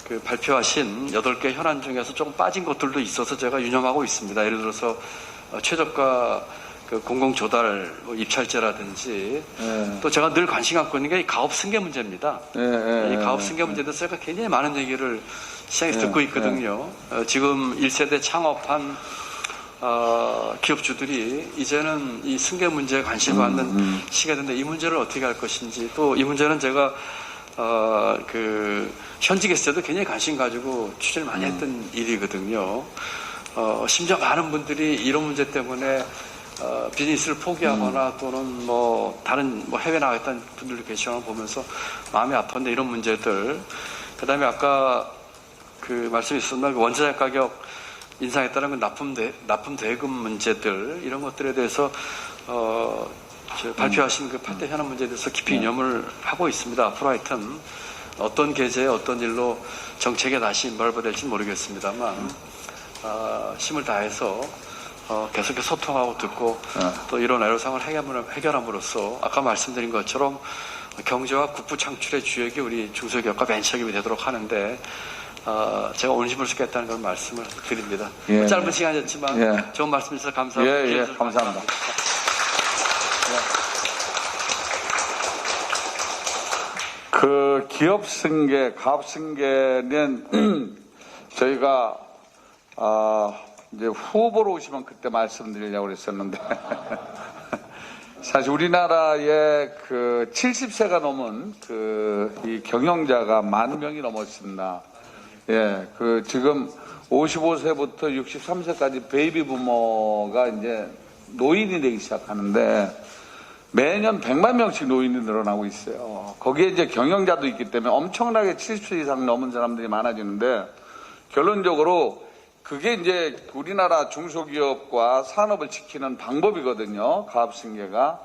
그 발표하신 8개 현안 중에서 조금 빠진 것들도 있어서 제가 유념하고 있습니다. 예를 들어서 최저가 그 공공조달 입찰제라든지 또 제가 늘 관심 갖고 있는 게 이 가업 승계 문제입니다. 이 가업 승계 문제에 대해서 제가 굉장히 많은 얘기를 시장에서 듣고 있거든요. 지금 1세대 창업한 기업주들이 이제는 이 승계 문제에 관심을 갖는 시기가 됐는데 이 문제를 어떻게 할 것인지 또 이 문제는 제가 그 현직에 있을 때도 굉장히 관심 가지고 취재를 많이 했던 일이거든요. 심지어 많은 분들이 이런 문제 때문에 비즈니스를 포기하거나 또는 뭐 다른 뭐 해외 나가겠다는 분들도 계시거나 보면서 마음이 아팠는데 이런 문제들 그다음에 아까 그 말씀이 있었나 그 원자재 가격 인상에 따른 그 납품 대금 문제들 이런 것들에 대해서 발표하신 그 8대 현안 문제에 대해서 깊이 유념을 하고 있습니다. 앞으로 하여튼 어떤 계제에 어떤 일로 정책에 다시 인발부될지 모르겠습니다만 힘을 다해서 계속해서 소통하고 듣고 또 이런 애로사항을 해결함으로써 아까 말씀드린 것처럼 경제와 국부 창출의 주역이 우리 중소기업과 벤처기업이 되도록 하는데 제가 오늘 힘을 쓰겠다는 그런 말씀을 드립니다. 짧은 시간이었지만 좋은 말씀 주셔서 감사합니다. 감사합니다. 그 기업 승계, 가업 승계는 저희가 이제 후보로 오시면 그때 말씀드리려고 그랬었는데 사실 우리나라의 그 70세가 넘은 그 이 경영자가 10,000명이 넘었습니다. 예, 그 지금 55세부터 63세까지 베이비 부머가 이제 노인이 되기 시작하는데 매년 100만 명씩 노인이 늘어나고 있어요. 거기에 이제 경영자도 있기 때문에 엄청나게 70세 이상 넘은 사람들이 많아지는데 결론적으로 그게 이제 우리나라 중소기업과 산업을 지키는 방법이거든요. 가압승계가.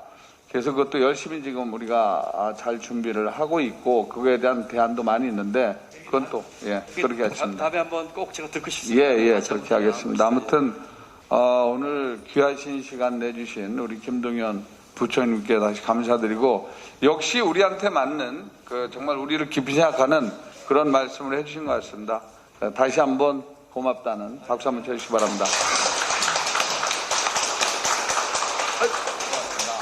그래서 그것도 열심히 지금 우리가 잘 준비를 하고 있고 그거에 대한 대안도 많이 있는데 그건 또 그렇게 하겠습니다. 다음에 한번 꼭 제가 듣고 싶습니다. 그렇게 하겠습니다. 아무튼 오늘 귀하신 시간 내주신 우리 김동연 부총님께 다시 감사드리고 역시 우리한테 맞는 정말 우리를 깊이 생각하는 그런 말씀을 해주신 것 같습니다. 다시 한번 고맙다는 박수 한번 쳐주시기 바랍니다.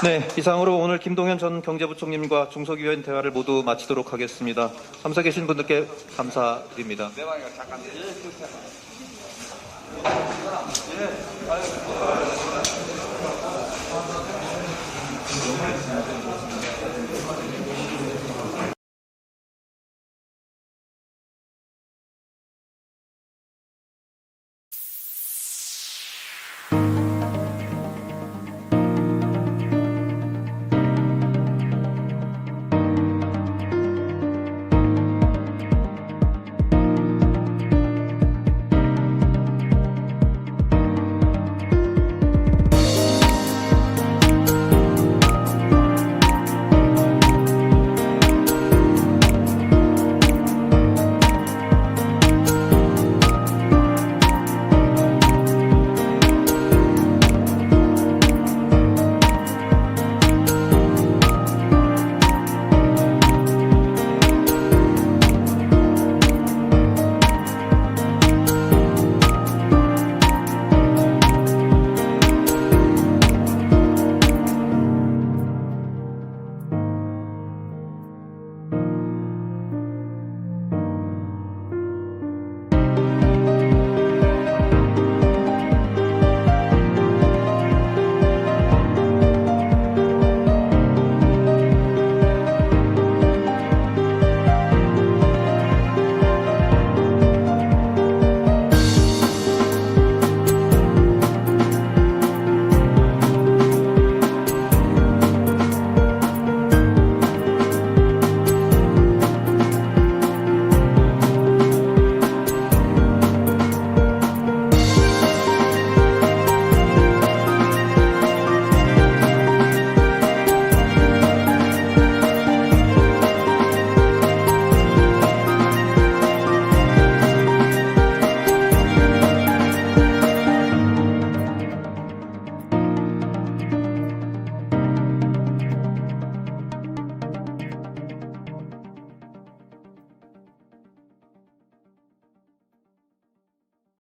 네, 이상으로 오늘 김동연 전 경제부총님과 중소기업인 대화를 모두 마치도록 하겠습니다. 참석해 주신 분들께 감사드립니다. 잠깐.